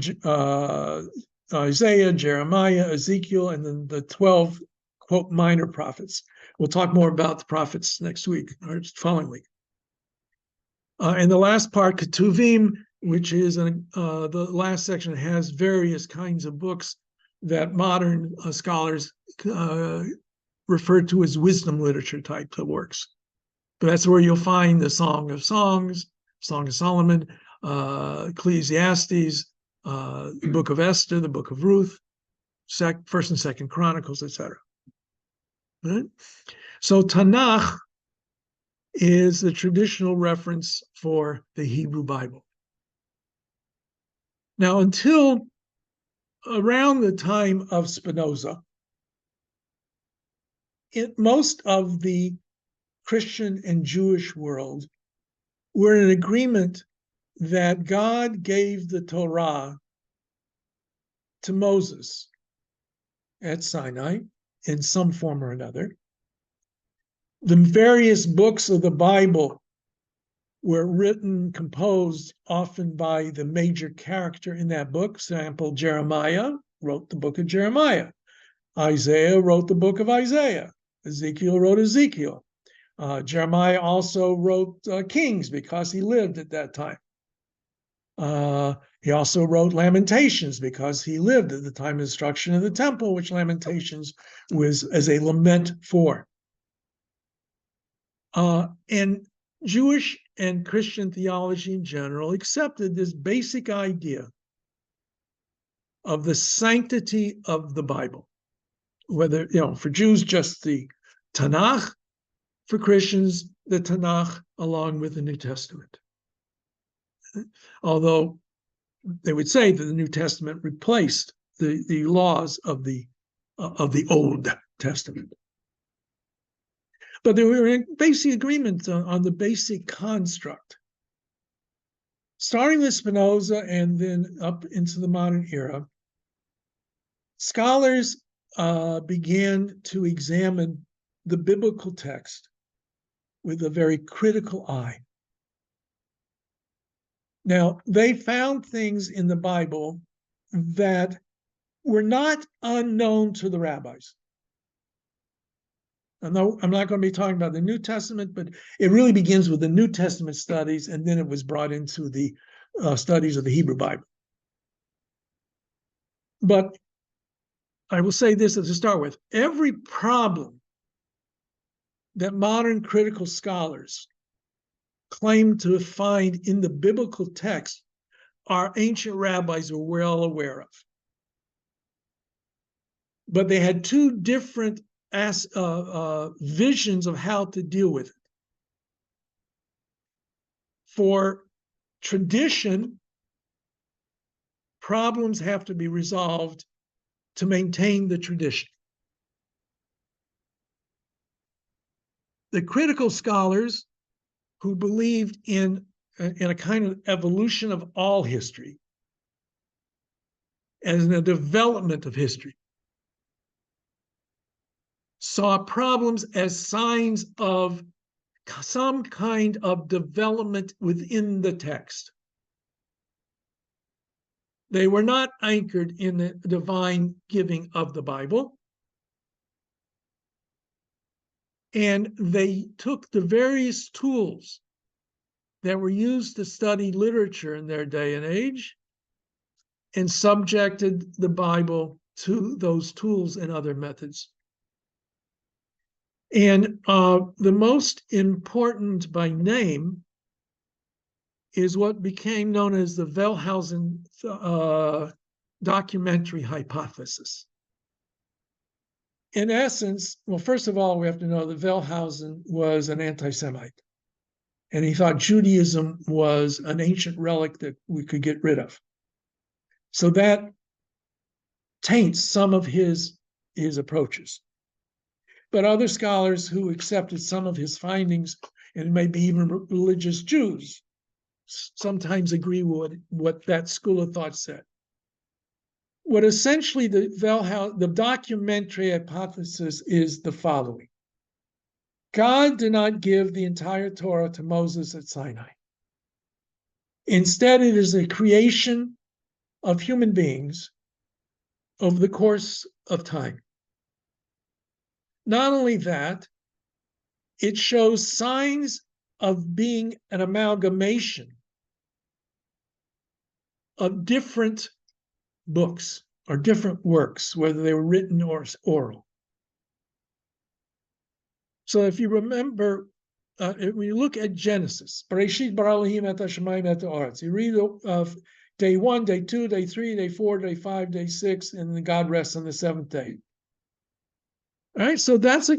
Isaiah, Jeremiah, Ezekiel, and then the 12, quote, minor prophets. We'll talk more about the prophets next week or following week. And the last part, Ketuvim, which is the last section, has various kinds of books that modern scholars refer to as wisdom literature type of works. But that's where you'll find the Song of Songs, Song of Solomon, Ecclesiastes, the Book of Esther, the Book of Ruth, 1st and 2nd Chronicles, etc. Right? So Tanakh is the traditional reference for the Hebrew Bible. Now, until around the time of Spinoza, most of the Christian and Jewish world were in agreement that God gave the Torah to Moses at Sinai in some form or another. The various books of the Bible were written, composed often by the major character in that book. For example, Jeremiah wrote the book of Jeremiah. Isaiah wrote the book of Isaiah. Ezekiel wrote Ezekiel. Jeremiah also wrote Kings because he lived at that time. He also wrote Lamentations because he lived at the time of destruction of the temple, which Lamentations was as a lament for. And Jewish and Christian theology in general accepted this basic idea of the sanctity of the Bible. Whether, for Jews, just the Tanakh, for Christians, the Tanakh along with the New Testament. Although they would say that the New Testament replaced the laws of the Old Testament. But they were in basic agreement on the basic construct. Starting with Spinoza and then up into the modern era, scholars began to examine the biblical text with a very critical eye. Now, they found things in the Bible that were not unknown to the rabbis. I'm not going to be talking about the New Testament, but it really begins with the New Testament studies, and then it was brought into the studies of the Hebrew Bible. But I will say this to start with. Every problem that modern critical scholars claim to find in the biblical text, our ancient rabbis were well aware of. But they had two different visions of how to deal with it. For tradition, problems have to be resolved to maintain the tradition. The critical scholars who believed in a kind of evolution of all history as a development of history, saw problems as signs of some kind of development within the text. They were not anchored in the divine giving of the Bible. And they took the various tools that were used to study literature in their day and age and subjected the Bible to those tools and other methods. And the most important by name is what became known as the Wellhausen documentary hypothesis. In essence, well, first of all, we have to know that Wellhausen was an anti-Semite, and he thought Judaism was an ancient relic that we could get rid of. So that taints some of his approaches. But other scholars who accepted some of his findings, and maybe even religious Jews, sometimes agree with what that school of thought said. What essentially the documentary hypothesis is the following. God did not give the entire Torah to Moses at Sinai. Instead, it is a creation of human beings over the course of time. Not only that, it shows signs of being an amalgamation of different books or different works, whether they were written or oral. So if you remember, when you look at Genesis, Bereshit bara Elohim et hashamayim et haaretz, you read day 1, day 2, day 3, day 4, day 5, day 6, and then God rests on the seventh day. All right, so that's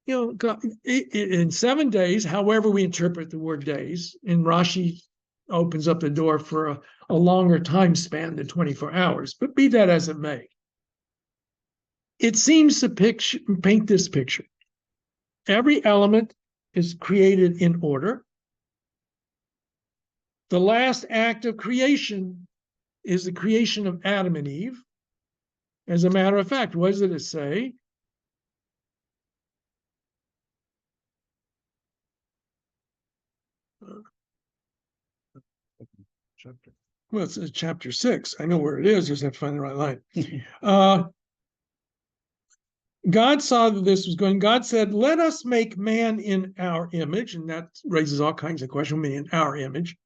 in 7 days, however we interpret the word days, and Rashi opens up the door for a longer time span than 24 hours, but be that as it may. It seems to paint this picture. Every element is created in order. The last act of creation is the creation of Adam and Eve. As a matter of fact, what does it say? Well, it's chapter 6. I know where it is, just have to find the right line. God saw that this was going. God said, let us make man in our image. And that raises all kinds of questions. In our image.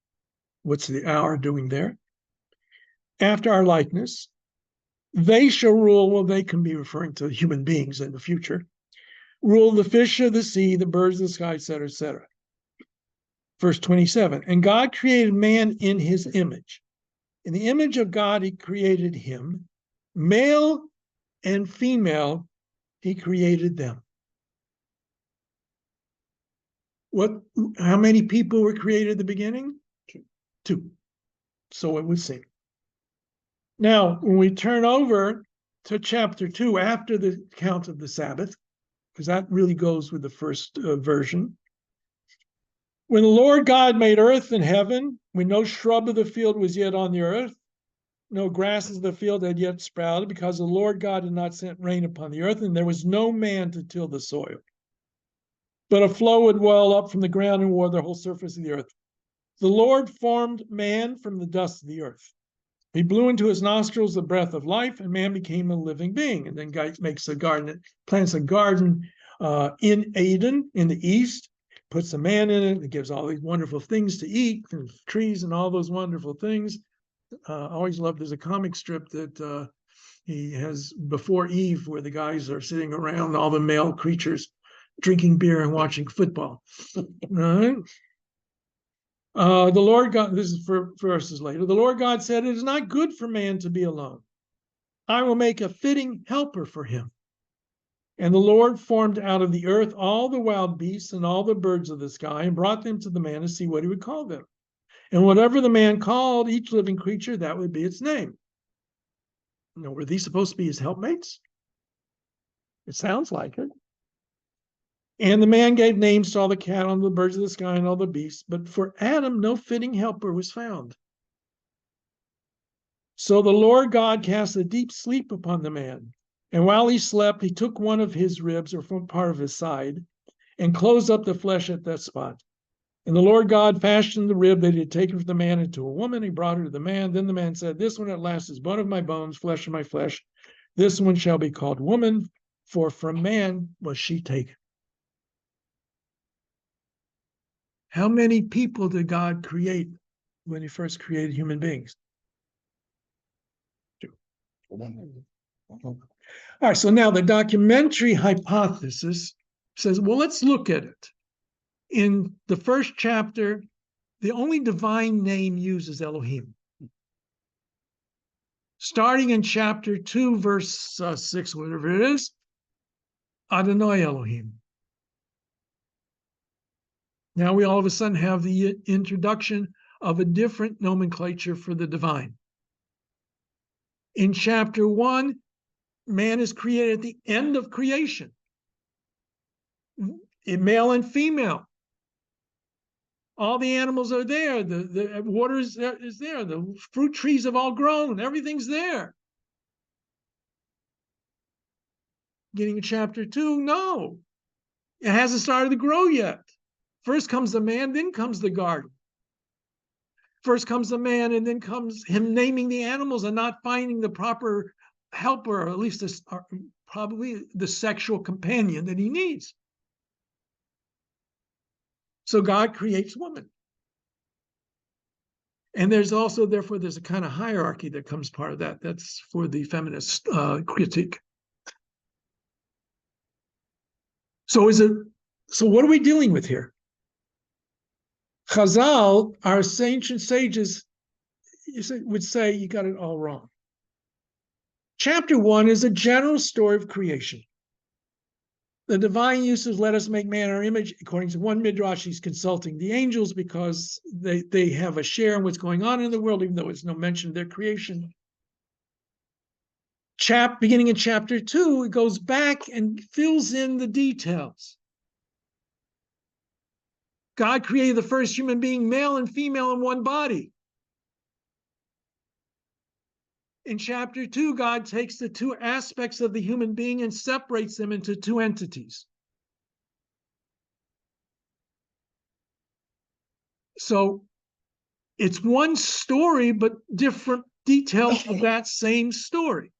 What's the our doing there? After our likeness. They shall rule. Well, they can be referring to human beings in the future. Rule the fish of the sea, the birds of the sky, etc., etc. Verse 27. And God created man in his image. In the image of God, he created him. Male and female, he created them. How many people were created at the beginning? Two. So it would seem. Now, when we turn over to chapter 2, after the account of the Sabbath, because that really goes with the first version. When the Lord God made earth and heaven, when no shrub of the field was yet on the earth, no grasses of the field had yet sprouted, because the Lord God had not sent rain upon the earth, and there was no man to till the soil. But a flow would well up from the ground and water the whole surface of the earth. The Lord formed man from the dust of the earth. He blew into his nostrils the breath of life, and man became a living being. And then God makes a garden, plants a garden in Eden in the east, puts a man in it, it gives all these wonderful things to eat, and trees and all those wonderful things. Always loved, there's a comic strip that he has before Eve, where the guys are sitting around, all the male creatures drinking beer and watching football. Right? The Lord God, this is for verses later, the Lord God said, it is not good for man to be alone. I will make a fitting helper for him. And the Lord formed out of the earth all the wild beasts and all the birds of the sky, and brought them to the man to see what he would call them. And whatever the man called each living creature, that would be its name. Now, were these supposed to be his helpmates? It sounds like it. And the man gave names to all the cattle and the birds of the sky and all the beasts, but for Adam no fitting helper was found. So the Lord God cast a deep sleep upon the man. And while he slept, he took one of his ribs, or from part of his side, and closed up the flesh at that spot. And the Lord God fashioned the rib that he had taken from the man into a woman. He brought her to the man. Then the man said, this one at last is bone of my bones, flesh of my flesh. This one shall be called woman, for from man was she taken. How many people did God create when he first created human beings? One. All right, so now the documentary hypothesis says, well, let's look at it. In the first chapter, the only divine name used is Elohim. Starting in chapter 2, verse 6, whatever it is, Adonai Elohim. Now we all of a sudden have the introduction of a different nomenclature for the divine. In chapter 1, man is created at the end of creation, male and female. All the animals are there. The water is there. The fruit trees have all grown. Everything's there. Getting to chapter 2, no. It hasn't started to grow yet. First comes the man, then comes the garden. First comes the man, and then comes him naming the animals and not finding the proper helper, or at least probably the sexual companion that he needs. So God creates woman. And there's also, therefore, there's a kind of hierarchy that comes part of that. That's for the feminist critique. So what are we dealing with here? Chazal, our ancient sages, would say you got it all wrong. Chapter 1 is a general story of creation. The divine uses let us make man in our image. According to one midrash, he's consulting the angels because they have a share in what's going on in the world, even though it's no mention of their creation. Beginning in chapter 2, it goes back and fills in the details. God created the first human being, male and female, in one body. In chapter 2, God takes the two aspects of the human being and separates them into two entities. So it's one story, but different details of that same story.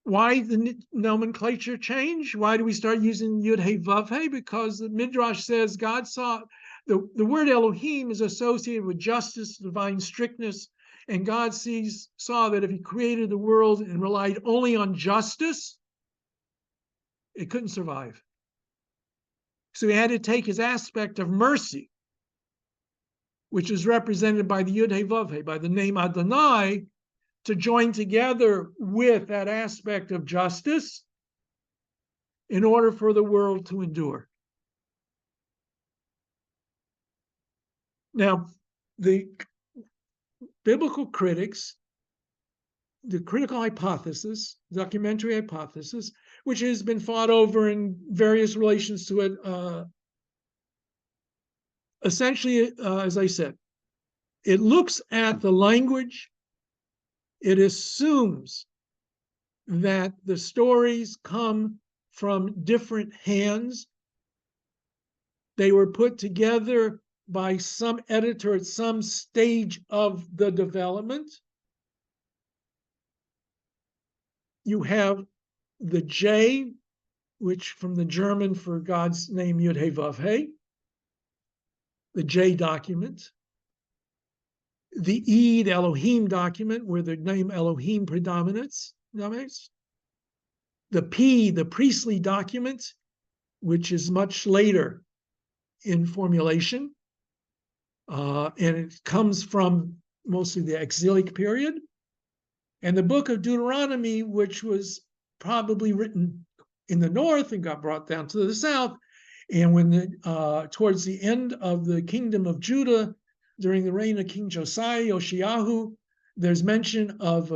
Why the nomenclature change? Why do we start using Yud Hey Vav Hey? Because the Midrash says God saw, the word Elohim is associated with justice, divine strictness, and God saw that if he created the world and relied only on justice, it couldn't survive. So he had to take his aspect of mercy, which is represented by the Yud Hey Vav Hey, by the name Adonai, to join together with that aspect of justice in order for the world to endure. Now, the biblical critics, the critical hypothesis, documentary hypothesis, which has been fought over in various relations to it, essentially, as I said, it looks at the language. It assumes that the stories come from different hands. They were put together by some editor at some stage of the development. You have the J, which from the German for God's name, Yud Hey Vav Hey, the J document. The E, the Elohim document, where the name Elohim predominates. The P, the priestly document, which is much later in formulation. And it comes from mostly the exilic period. And the book of Deuteronomy, which was probably written in the north and got brought down to the south. And when towards the end of the kingdom of Judah, during the reign of King Josiah, Yoshiyahu, there's mention of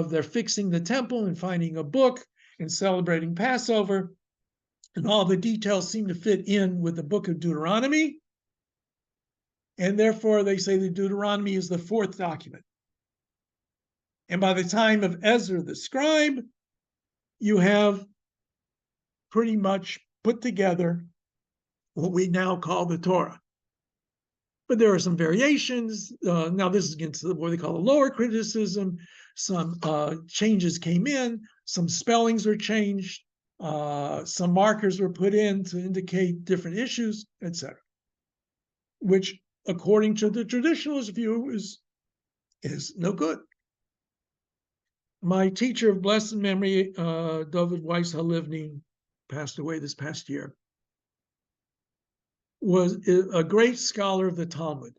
their fixing the temple and finding a book and celebrating Passover. And all the details seem to fit in with the book of Deuteronomy. And therefore, they say the Deuteronomy is the fourth document. And by the time of Ezra the scribe, you have pretty much put together what we now call the Torah. But there are some variations. Now, this is against what they call a lower criticism. Some changes came in, some spellings were changed, some markers were put in to indicate different issues, etc. Which, according to the traditionalist view, is no good. My teacher of blessed memory, David Weiss Halivni, passed away this past year, was a great scholar of the Talmud.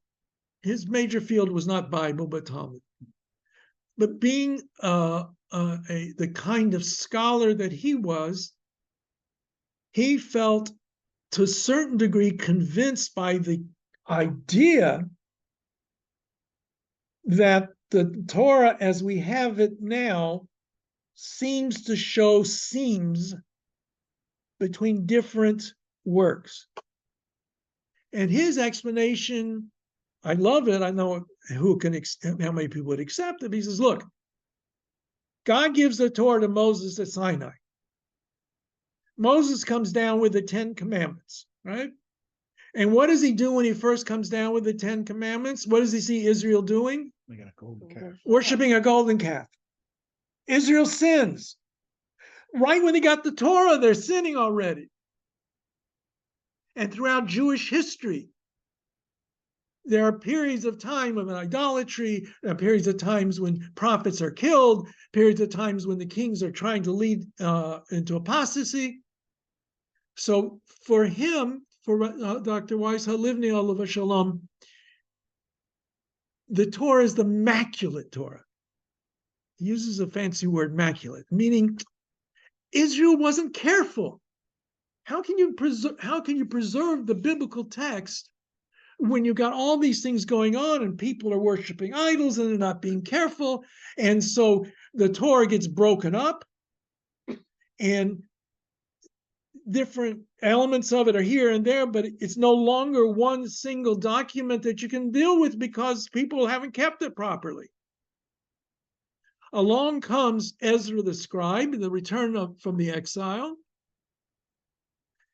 His major field was not Bible, but Talmud. But being the kind of scholar that he was, he felt to a certain degree convinced by the idea that the Torah as we have it now seems to show seams between different works. And his explanation, I love it. I know how many people would accept it. He says, look, God gives the Torah to Moses at Sinai. Moses comes down with the 10 commandments, right? And what does he do when he first comes down with the 10 commandments? What does he see Israel doing? They got a golden calf. Worshipping a golden calf. Israel sins. Right when they got the Torah, they're sinning already. And throughout Jewish history, there are periods of time of idolatry, periods of times when prophets are killed, periods of times when the kings are trying to lead into apostasy. So for him, for Dr. Weiss Halivni, Alav Shalom, the Torah is the immaculate Torah. He uses a fancy word, immaculate, meaning Israel wasn't careful. How can you preserve the biblical text when you've got all these things going on and people are worshiping idols and they're not being careful? And so the Torah gets broken up and different elements of it are here and there, but it's no longer one single document that you can deal with because people haven't kept it properly. Along comes Ezra the scribe, the return from the exile,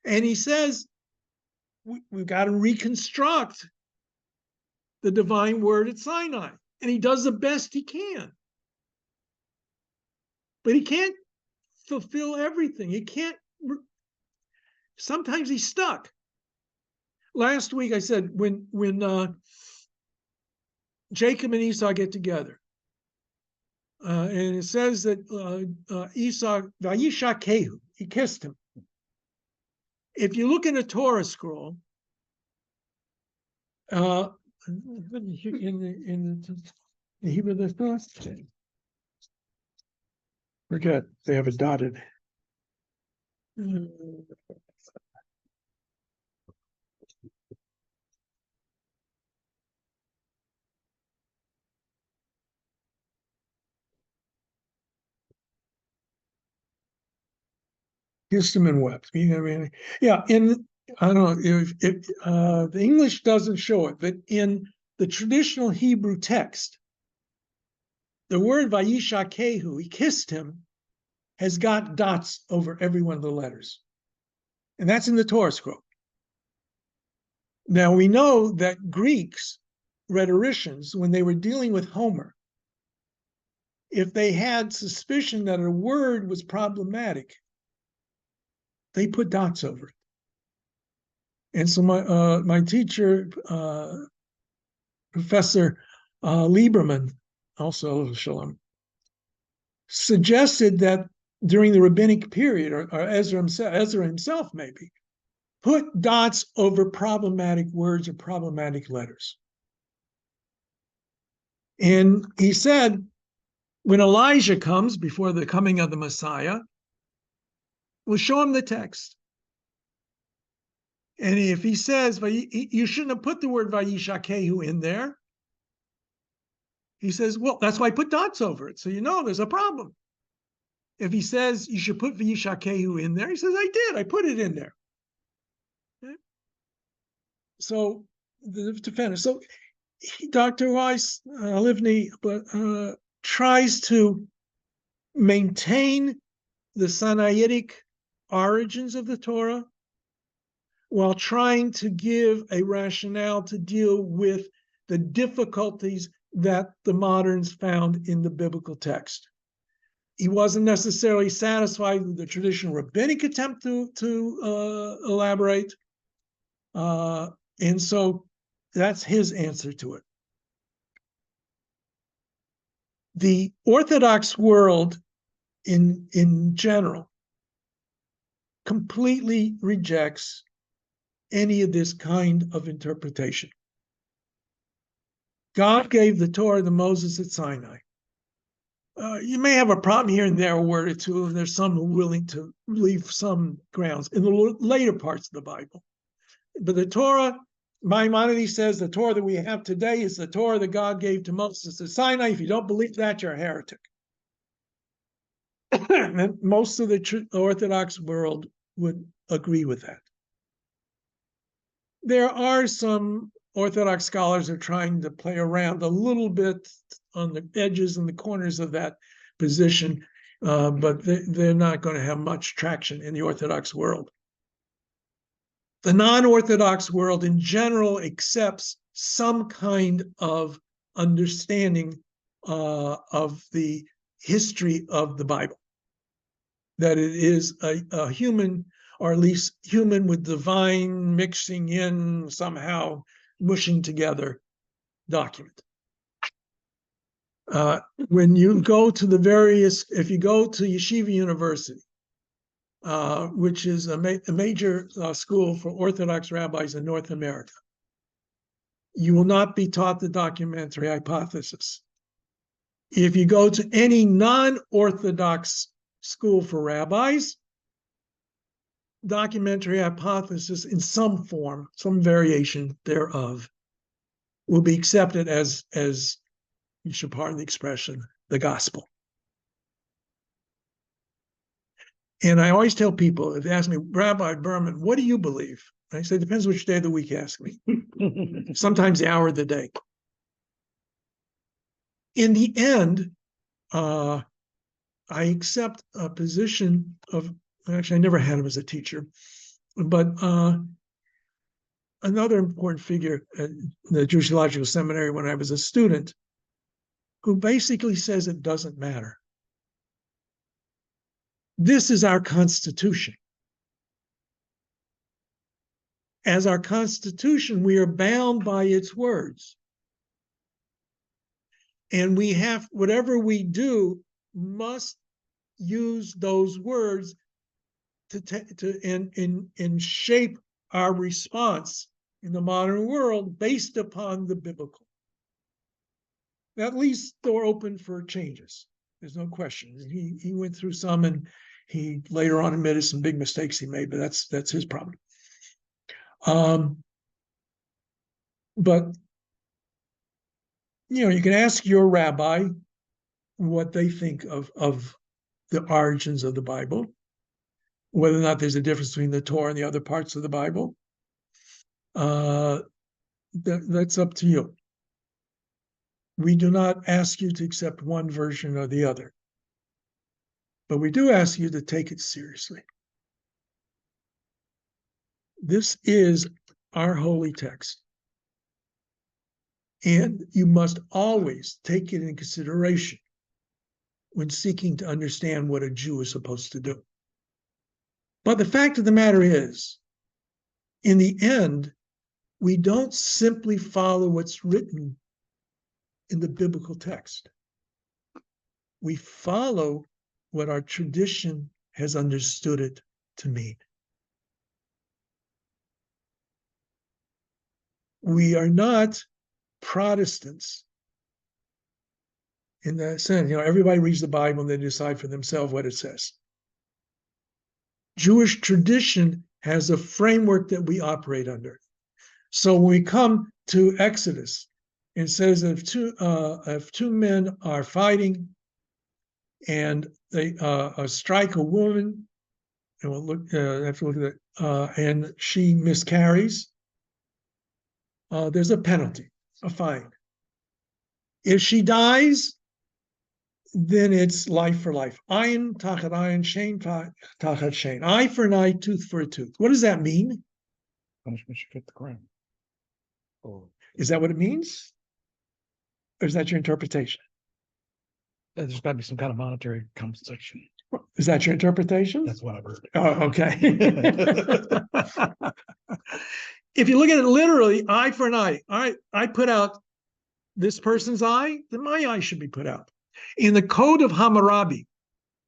and he says, we've got to reconstruct the divine word at Sinai. And he does the best he can. But he can't fulfill everything. He can't, sometimes he's stuck. Last week I said, when Jacob and Esau get together, and it says that Esau, Vayishakehu, he kissed him. If you look in a Torah scroll, in the Hebrew, there's no forget, they have it dotted. Kissed him and wept. Yeah, I don't know if the English doesn't show it, but in the traditional Hebrew text, the word Vayishakehu, he kissed him, has got dots over every one of the letters. And that's in the Torah scroll. Now we know that Greeks, rhetoricians, when they were dealing with Homer, if they had suspicion that a word was problematic, they put dots over it. And so my teacher, Professor Lieberman, also Shalom, suggested that during the rabbinic period, or Ezra himself maybe, put dots over problematic words or problematic letters. And he said, when Elijah comes before the coming of the Messiah, we'll show him the text. And if he says, you shouldn't have put the word Vayishakehu in there, he says, well, that's why I put dots over it. So you know there's a problem. If he says you should put Vayishakehu in there, he says, I did. I put it in there. Okay? So the defender. So Dr. Weiss Livni tries to maintain the Sinaitic origins of the Torah while trying to give a rationale to deal with the difficulties that the moderns found in the biblical text. He wasn't necessarily satisfied with the traditional rabbinic attempt to elaborate. And so that's his answer to it. The Orthodox world in general completely rejects any of this kind of interpretation. God gave the Torah to Moses at Sinai. You may have a problem here and there, a word or two, and there's some who are willing to leave some grounds in the later parts of the Bible. But the Torah, Maimonides says the Torah that we have today is the Torah that God gave to Moses at Sinai. If you don't believe that, you're a heretic. And most of the Orthodox world would agree with that. There are some Orthodox scholars who are trying to play around a little bit on the edges and the corners of that position, but they're not going to have much traction in the Orthodox world. The non-Orthodox world in general accepts some kind of understanding of the history of the Bible, that it is a human, or at least human with divine mixing in, somehow mushing together document. When you go to the various, if you go to Yeshiva University, which is a major school for Orthodox rabbis in North America, you will not be taught the documentary hypothesis. If you go to any non-Orthodox school for rabbis, documentary hypothesis in some form, some variation thereof, will be accepted as you should pardon the expression, the gospel. And I always tell people, if they ask me, Rabbi Berman, what do you believe? I say, depends which day of the week you ask me. Sometimes the hour of the day. In the end, I accept a position of, actually, I never had him as a teacher, but another important figure at the Jewish Theological Seminary when I was a student, who basically says it doesn't matter. This is our Constitution. As our Constitution, we are bound by its words. And we have, whatever we do, must use those words and shape our response in the modern world based upon the biblical. That leaves the door open for changes. There's no question. He went through some, and he later on admitted some big mistakes he made, but that's his problem. But you can ask your rabbi what they think of the origins of the Bible, whether or not there's a difference between the Torah and the other parts of the Bible. That's up to you. We do not ask you to accept one version or the other, but we do ask you to take it seriously. This is our holy text, and you must always take it in consideration when seeking to understand what a Jew is supposed to do. But the fact of the matter is, in the end, we don't simply follow what's written in the biblical text. We follow what our tradition has understood it to mean. We are not Protestants in that sense. Everybody reads the Bible and they decide for themselves what it says. Jewish tradition has a framework that we operate under. So when we come to Exodus, it says if two men are fighting and they strike a woman, and we'll have to look at that, and she miscarries, there's a penalty, a fine. If she dies, then it's life for life. Ayin tachat ayin, shein tachat shein. Eye for an eye, tooth for a tooth. What does that mean? Punishment should fit the crime. Oh, Is that what it means? Or is that your interpretation? there's got to be some kind of monetary compensation. Is that your interpretation? That's what I've heard. Oh, okay. If you look at it literally, eye for an eye. I put out this person's eye, then my eye should be put out. In the Code of Hammurabi,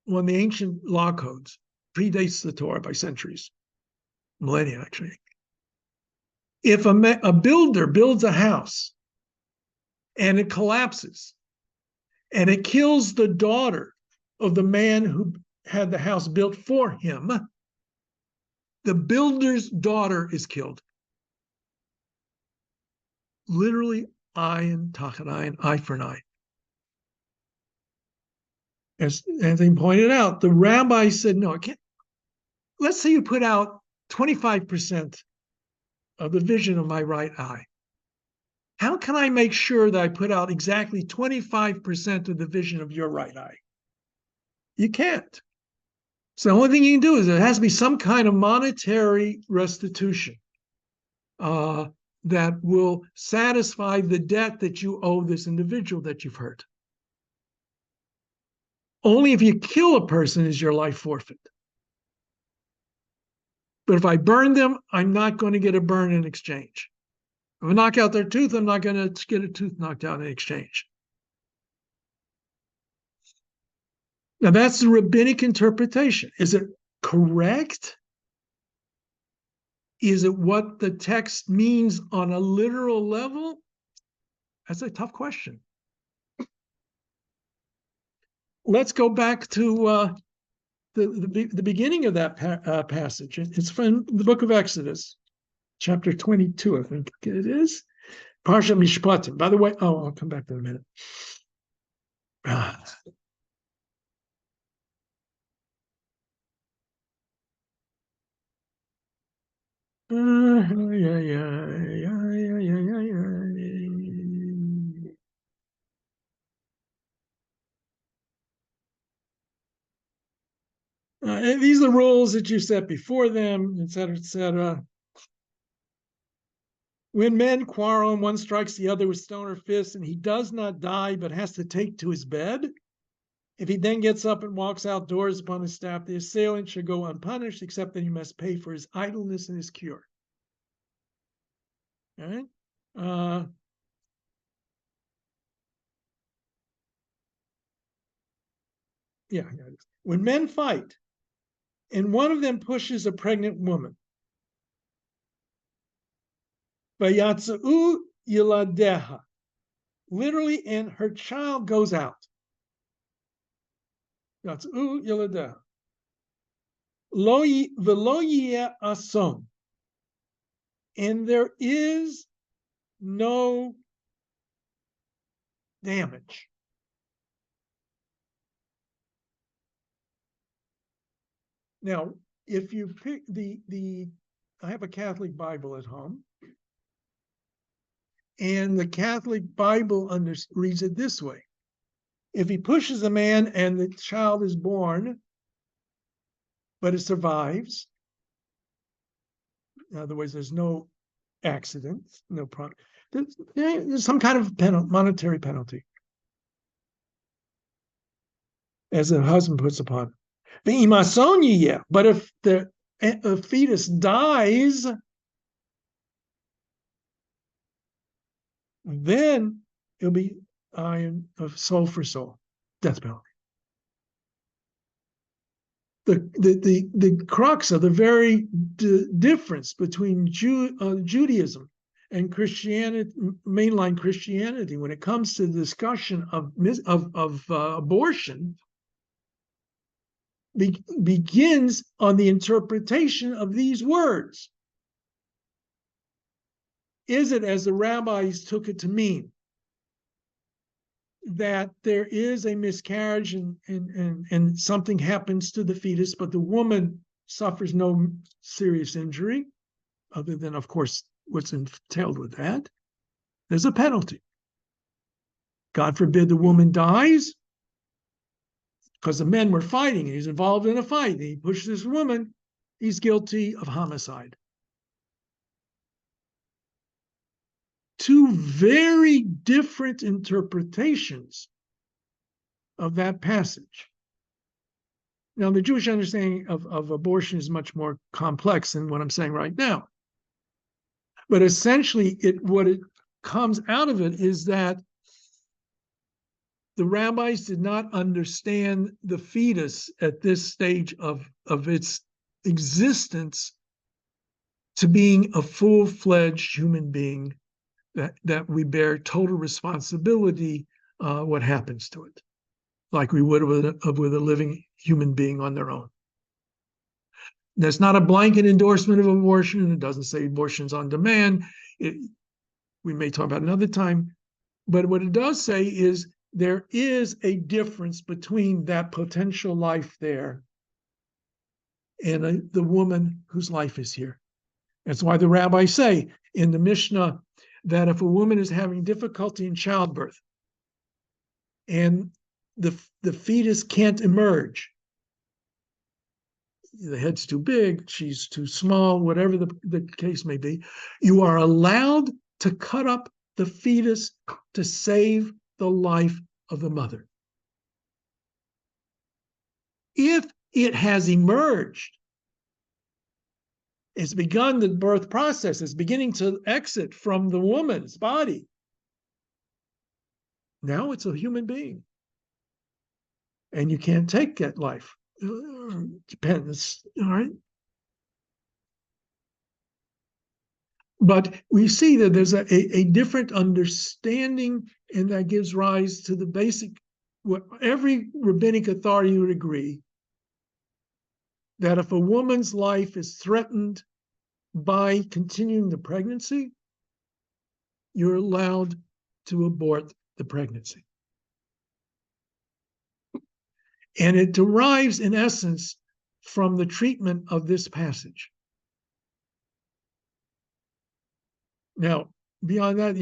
one of the ancient law codes, predates the Torah by centuries, millennia actually. If a builder builds a house and it collapses and it kills the daughter of the man who had the house built for him, the builder's daughter is killed. Literally, ayin tachat ayin, eye for an eye. As Anthony pointed out, the rabbi said, no, I can't. Let's say you put out 25% of the vision of my right eye. How can I make sure that I put out exactly 25% of the vision of your right eye? You can't. So the only thing you can do is there has to be some kind of monetary restitution that will satisfy the debt that you owe this individual that you've hurt. Only if you kill a person is your life forfeit. But if I burn them, I'm not going to get a burn in exchange. If I knock out their tooth, I'm not going to get a tooth knocked out in exchange. Now, that's the rabbinic interpretation. Is it correct? Is it what the text means on a literal level? That's a tough question. Let's go back to the beginning of that passage. It's from the book of Exodus, chapter 22, I think it is. Parsha Mishpatim. By the way, I'll come back to that in a minute. These are the rules that you set before them, et cetera, et cetera. When men quarrel and one strikes the other with stone or fist and he does not die but has to take to his bed, if he then gets up and walks outdoors upon his staff, the assailant should go unpunished, except that he must pay for his idleness and his cure. All right? Yeah. When men fight and one of them pushes a pregnant woman, Vayatza'u yiladeha, literally, and her child goes out. Yatza'u yiladeha. V'lo yeh ason, and there is no damage. Now, if you pick I have a Catholic Bible at home, and the Catholic Bible reads it this way. If he pushes a man and the child is born, but it survives, in other words, there's no accident, no problem, there's some kind of monetary penalty, as the husband puts upon it. But if the fetus dies, then it'll be iron of soul for soul, death penalty. The crux of the very difference between Judaism and Christianity, mainline Christianity, when it comes to the discussion of abortion, begins on the interpretation of these words. Is it, as the rabbis took it to mean, that there is a miscarriage and something happens to the fetus, but the woman suffers no serious injury, other than, of course, what's entailed with that. There's a penalty. God forbid the woman dies because the men were fighting. He's involved in a fight. And he pushed this woman. He's guilty of homicide. Two very different interpretations of that passage. Now, the Jewish understanding of abortion is much more complex than what I'm saying right now. But essentially, what it comes out of it is that the rabbis did not understand the fetus at this stage of its existence to being a full-fledged human being that we bear total responsibility what happens to it, like we would with a living human being on their own. That's not a blanket endorsement of abortion. It doesn't say abortion's on demand. We may talk about another time. But what it does say is there is a difference between that potential life there and the woman whose life is here. That's why the rabbis say in the Mishnah that if a woman is having difficulty in childbirth and the fetus can't emerge, the head's too big, she's too small, whatever the case may be, you are allowed to cut up the fetus to save the life of the mother. If it has emerged, it's begun the birth process, it's beginning to exit from the woman's body. Now it's a human being. And you can't take that life. Depends, all right? But we see that there's a different understanding, and that gives rise to the basic, what every rabbinic authority would agree, that if a woman's life is threatened by continuing the pregnancy, you're allowed to abort the pregnancy. And it derives, in essence, from the treatment of this passage. Now, beyond that,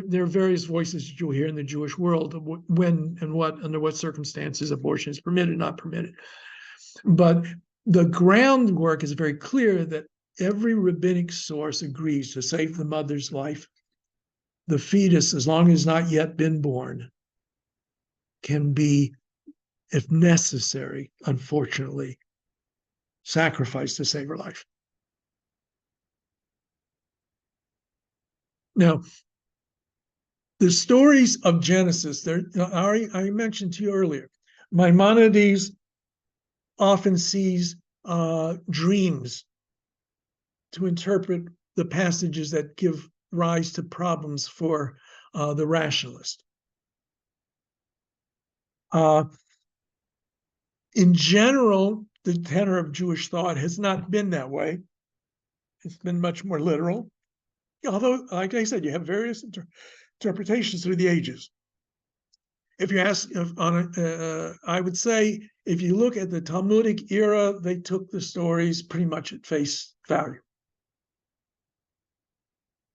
there are various voices that you'll hear in the Jewish world of when and what, under what circumstances abortion is permitted, not permitted. But the groundwork is very clear that every rabbinic source agrees to save the mother's life. The fetus, as long as it's not yet been born, can be, if necessary, unfortunately, sacrificed to save her life. Now, the stories of Genesis, I mentioned to you earlier, Maimonides often sees dreams to interpret the passages that give rise to problems for the rationalist. In general, the tenor of Jewish thought has not been that way. It's been much more literal. Although, like I said, you have various interpretations through the ages. If you ask, I would say, if you look at the Talmudic era, they took the stories pretty much at face value.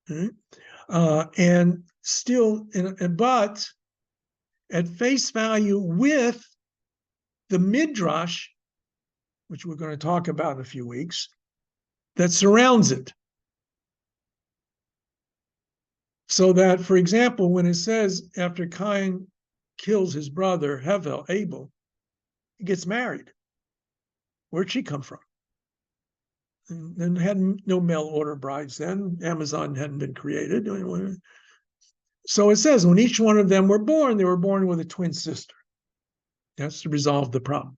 And still, but at face value with the midrash, which we're going to talk about in a few weeks, that surrounds it. So that, for example, when it says after Cain kills his brother Abel, he gets married. Where'd she come from? And had no mail order brides then. Amazon hadn't been created. So it says when each one of them were born, they were born with a twin sister. That's to resolve the problem.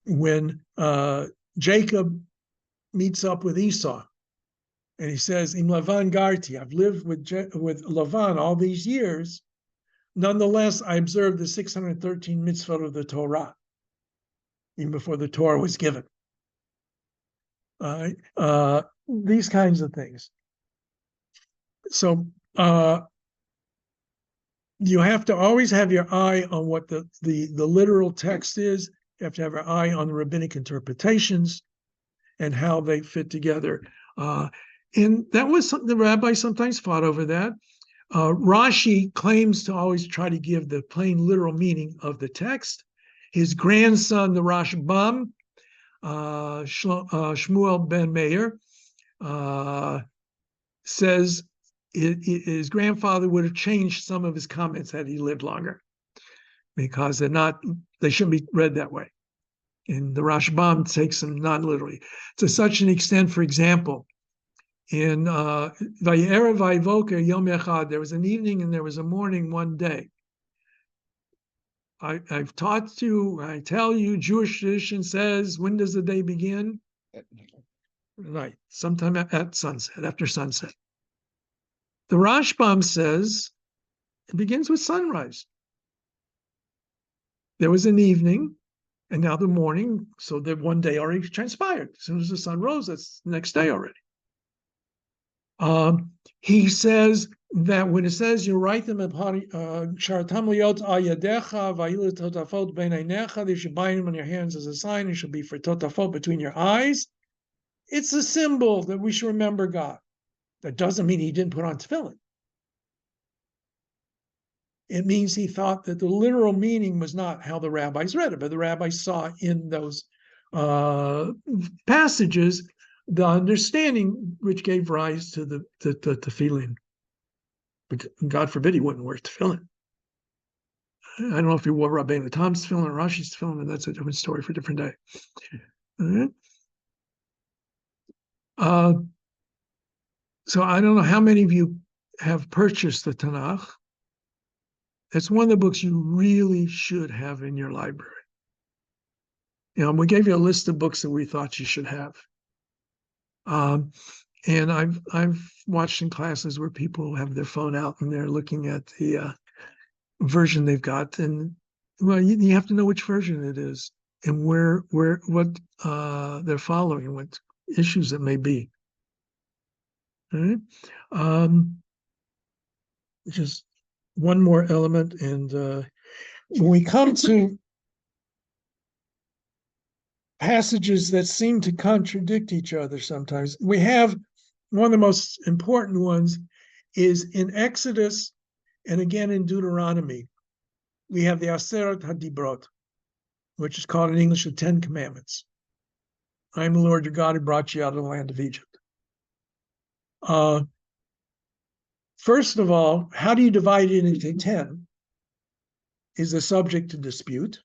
When Jacob meets up with Esau, and he says, "Im Lavan Garti, I've lived with Lavan all these years. Nonetheless, I observed the 613 mitzvot of the Torah, even before the Torah was given." These kinds of things. So you have to always have your eye on what the literal text is. You have to have your eye on the rabbinic interpretations. and how they fit together. And that was something the rabbis sometimes fought over that. Rashi claims to always try to give the plain literal meaning of the text. His grandson, the Rashbam, Shmuel ben Meir, says his grandfather would have changed some of his comments had he lived longer, because they shouldn't be read that way. And the Rashbam takes them non-literally to such an extent. For example, in Vayera Vayivoker Yom Echad, there was an evening and there was a morning one day. I've taught you, I tell you, Jewish tradition says, when does the day begin? At night, sometime at sunset, after sunset. The Rashbam says it begins with sunrise. There was an evening, and now the morning, so that one day already transpired. As soon as the sun rose, that's the next day already. He says that when it says you write them upon sharatam liot ayadecha vayilu totafot beineinecha, they should bind them on your hands as a sign. It should be for totafot between your eyes. It's a symbol that we should remember God. That doesn't mean he didn't put on tefillin. It means he thought that the literal meaning was not how the rabbis read it, but the rabbis saw in those passages the understanding which gave rise to the tefillin. God forbid he wouldn't wear tefillin. I don't know if he wore Rabbeinu Tam's tefillin or Rashi's tefillin, but that's a different story for a different day. So I don't know how many of you have purchased the Tanakh. It's one of the books you really should have in your library. We gave you a list of books that we thought you should have. And I've watched in classes where people have their phone out and they're looking at the version they've got, and well, you have to know which version it is and what they're following and what issues it may be. All right. Just one more element, and when we come to passages that seem to contradict each other sometimes, we have one of the most important ones is in Exodus and again in Deuteronomy. We have the Aseret HaDibrot, which is called in English the Ten Commandments. I am the Lord your God who brought you out of the land of Egypt. First of all, how do you divide it into 10 is a subject to dispute.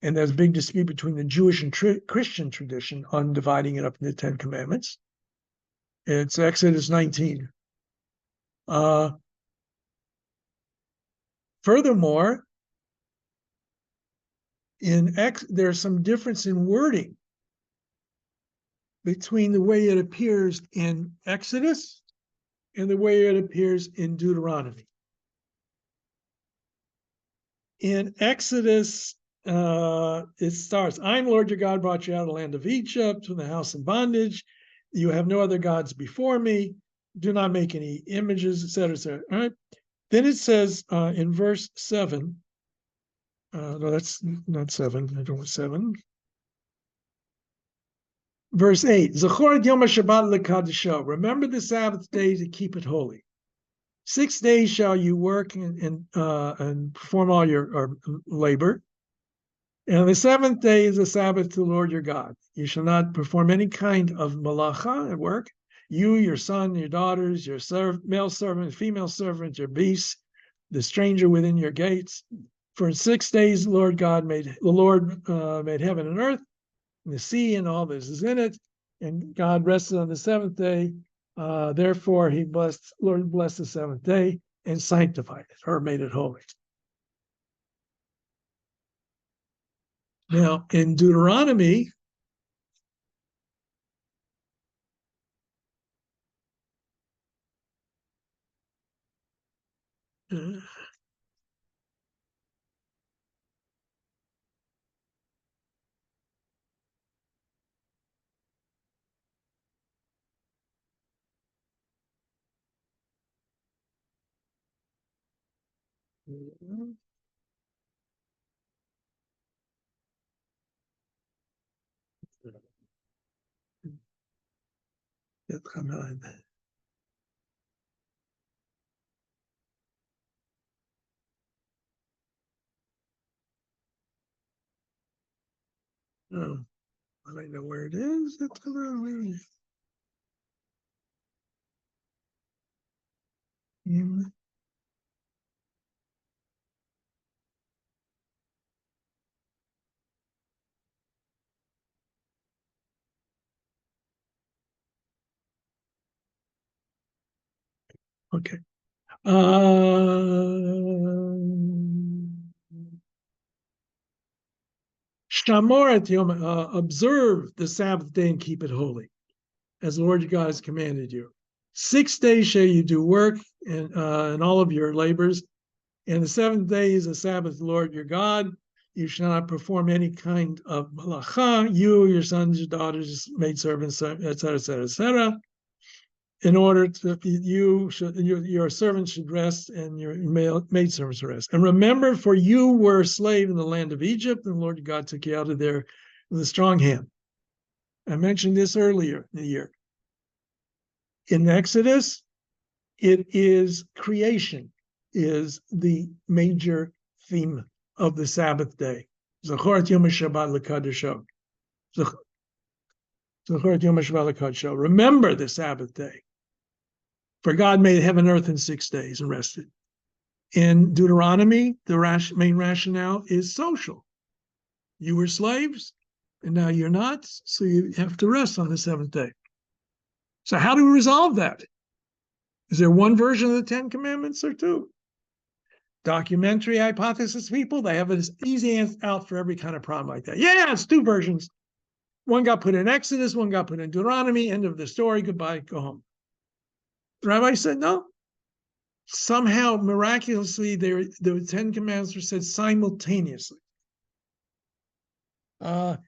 And there's a big dispute between the Jewish and Christian tradition on dividing it up into 10 commandments. It's Exodus 19. Furthermore, there's some difference in wording between the way it appears in Exodus and the way it appears in Deuteronomy. In Exodus, it starts, I'm Lord your God, brought you out of the land of Egypt, from the house of bondage. You have no other gods before me. Do not make any images, etc., etc. All right. Then it says in verse 7, no, that's not 7, I don't want 7. Verse 8, Zachor et Yom HaShabbat lekadesho. Remember the Sabbath day to keep it holy. 6 days shall you work and perform all your labor. And the seventh day is a Sabbath to the Lord your God. You shall not perform any kind of malacha at work. You, your son, your daughters, your male servant, female servant, your beasts, the stranger within your gates. For in 6 days the Lord made heaven and earth, and the sea and all that is in it. And God rested on the seventh day. Therefore, Lord blessed the seventh day and sanctified it, or made it holy. Now, in Deuteronomy, Come on. Oh, I don't know where it is. Okay. Shamorat Yom, observe the Sabbath day and keep it holy, as the Lord your God has commanded you. 6 days shall you do work and all of your labors, and the seventh day is the Sabbath, Lord your God. You shall not perform any kind of malacha, you, your sons, your daughters, maidservants, etc., etc., etc. In order to your servants should rest and your maidservants rest. And remember, for you were a slave in the land of Egypt, and the Lord your God took you out of there with a strong hand. I mentioned this earlier in the year. In Exodus, it is creation is the major theme of the Sabbath day. Zachorat Yom HaShabbat L'Kadosho. Zachorat Yom HaShabbat L'Kadosho. Remember the Sabbath day. For God made heaven and earth in 6 days and rested. In Deuteronomy, the main rationale is social. You were slaves, and now you're not, so you have to rest on the seventh day. So how do we resolve that? Is there one version of the Ten Commandments or two? Documentary hypothesis people, they have an easy out for every kind of problem like that. Yeah, it's two versions. One got put in Exodus, one got put in Deuteronomy, end of the story, goodbye, go home. The rabbi said, no. Somehow, miraculously, the Ten Commandments were said simultaneously. Ibn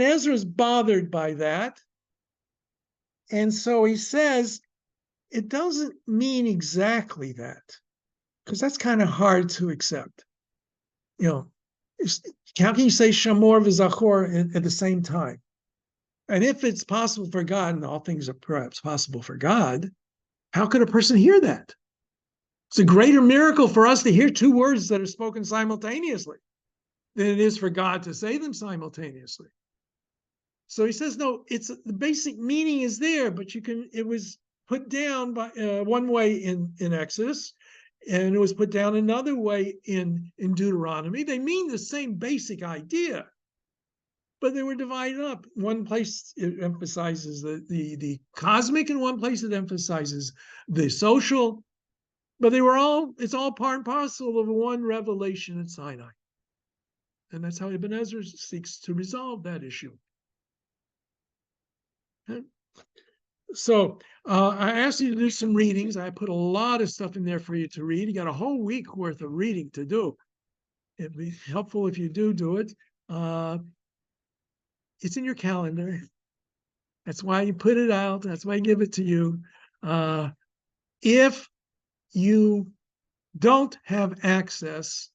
Ezra is bothered by that. And so he says, it doesn't mean exactly that, because that's kind of hard to accept. You know, how can you say Shamor v'Zachor at the same time? And if it's possible for God, and all things are perhaps possible for God, how could a person hear that? It's a greater miracle for us to hear two words that are spoken simultaneously than it is for God to say them simultaneously. So he says, no, it's the basic meaning is there, but it was put down by one way in Exodus, and it was put down another way in Deuteronomy. They mean the same basic idea, but they were divided up. One place it emphasizes the cosmic, and one place it emphasizes the social. But it's all part and parcel of one revelation at Sinai. And that's how Ibn Ezra seeks to resolve that issue. Okay. So I asked you to do some readings. I put a lot of stuff in there for you to read. You got a whole week worth of reading to do. It'd be helpful if you do it. It's in your calendar. That's why you put it out. That's why I give it to you. If you don't have access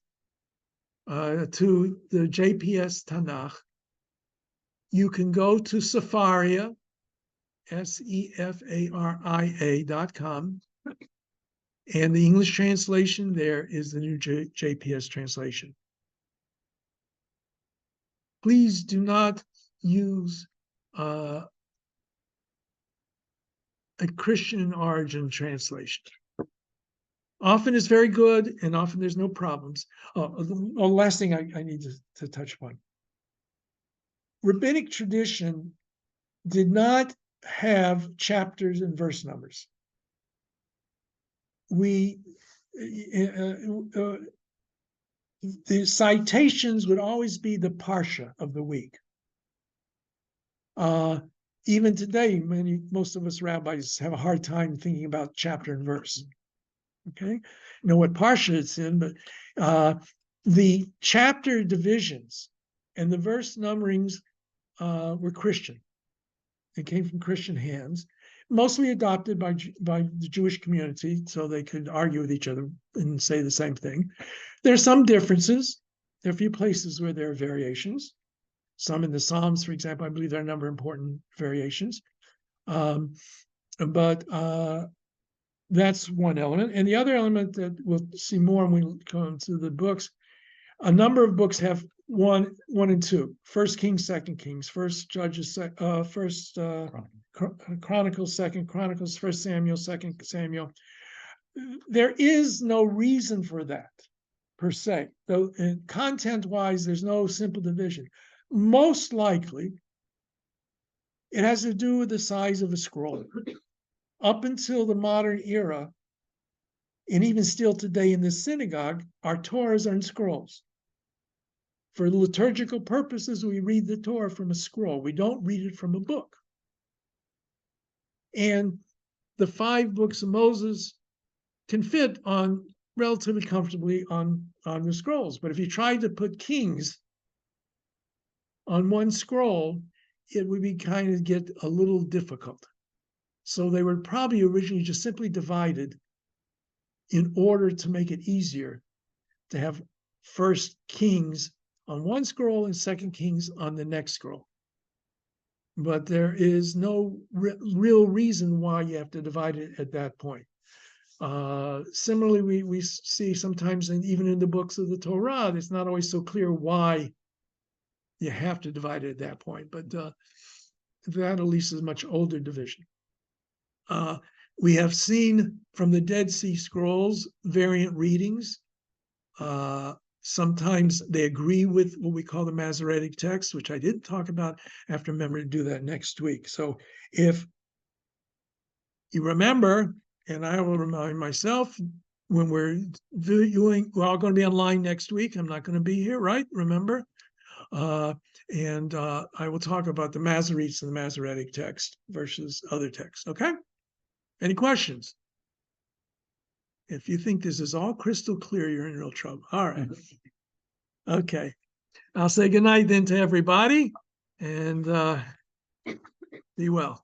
to the JPS Tanakh, you can go to Sefaria, SEFARIA.com, and the English translation there is the new JPS translation. Please do not use a Christian origin translation. Often it's very good, and often there's no problems. Last thing I need to touch upon. Rabbinic tradition did not have chapters and verse numbers. The citations would always be the parsha of the week. Even today, most of us rabbis have a hard time thinking about chapter and verse. Okay, you know what parsha it's in, but the chapter divisions and the verse numberings were Christian. They came from Christian hands, mostly adopted by the Jewish community, so they could argue with each other and say the same thing. There are some differences. There are a few places where there are variations. Some in the Psalms, for example, I believe there are a number of important variations. But that's one element. And the other element that we'll see more when we come to the books, a number of books have one and two. First Kings, Second Kings, First Judges, First Chronicles, Second Chronicles, First Samuel, Second Samuel. There is no reason for that per se. Though content-wise, there's no simple division. Most likely, it has to do with the size of a scroll. Up until the modern era, and even still today in the synagogue, our Torahs are in scrolls. For liturgical purposes, we read the Torah from a scroll. We don't read it from a book. And the 5 books of Moses can fit on relatively comfortably on the scrolls. But if you tried to put Kings on one scroll, it would be kind of get a little difficult. So they were probably originally just simply divided in order to make it easier to have First Kings on one scroll and Second Kings on the next scroll. But there is no real reason why you have to divide it at that point. Similarly, we see sometimes, even in the books of the Torah, it's not always so clear why you have to divide it at that point. But that at least is a much older division. We have seen from the Dead Sea Scrolls variant readings. Sometimes they agree with what we call the Masoretic text, which I didn't talk about. I have to remember to do that next week. So if you remember, and I will remind myself, when we're we're all going to be online next week. I'm not going to be here, right? Remember? And I will talk about the Masoretes and the Masoretic text versus other texts. Okay? Any questions? If you think this is all crystal clear, you're in real trouble. All right. Okay. I'll say good night then to everybody, and be well.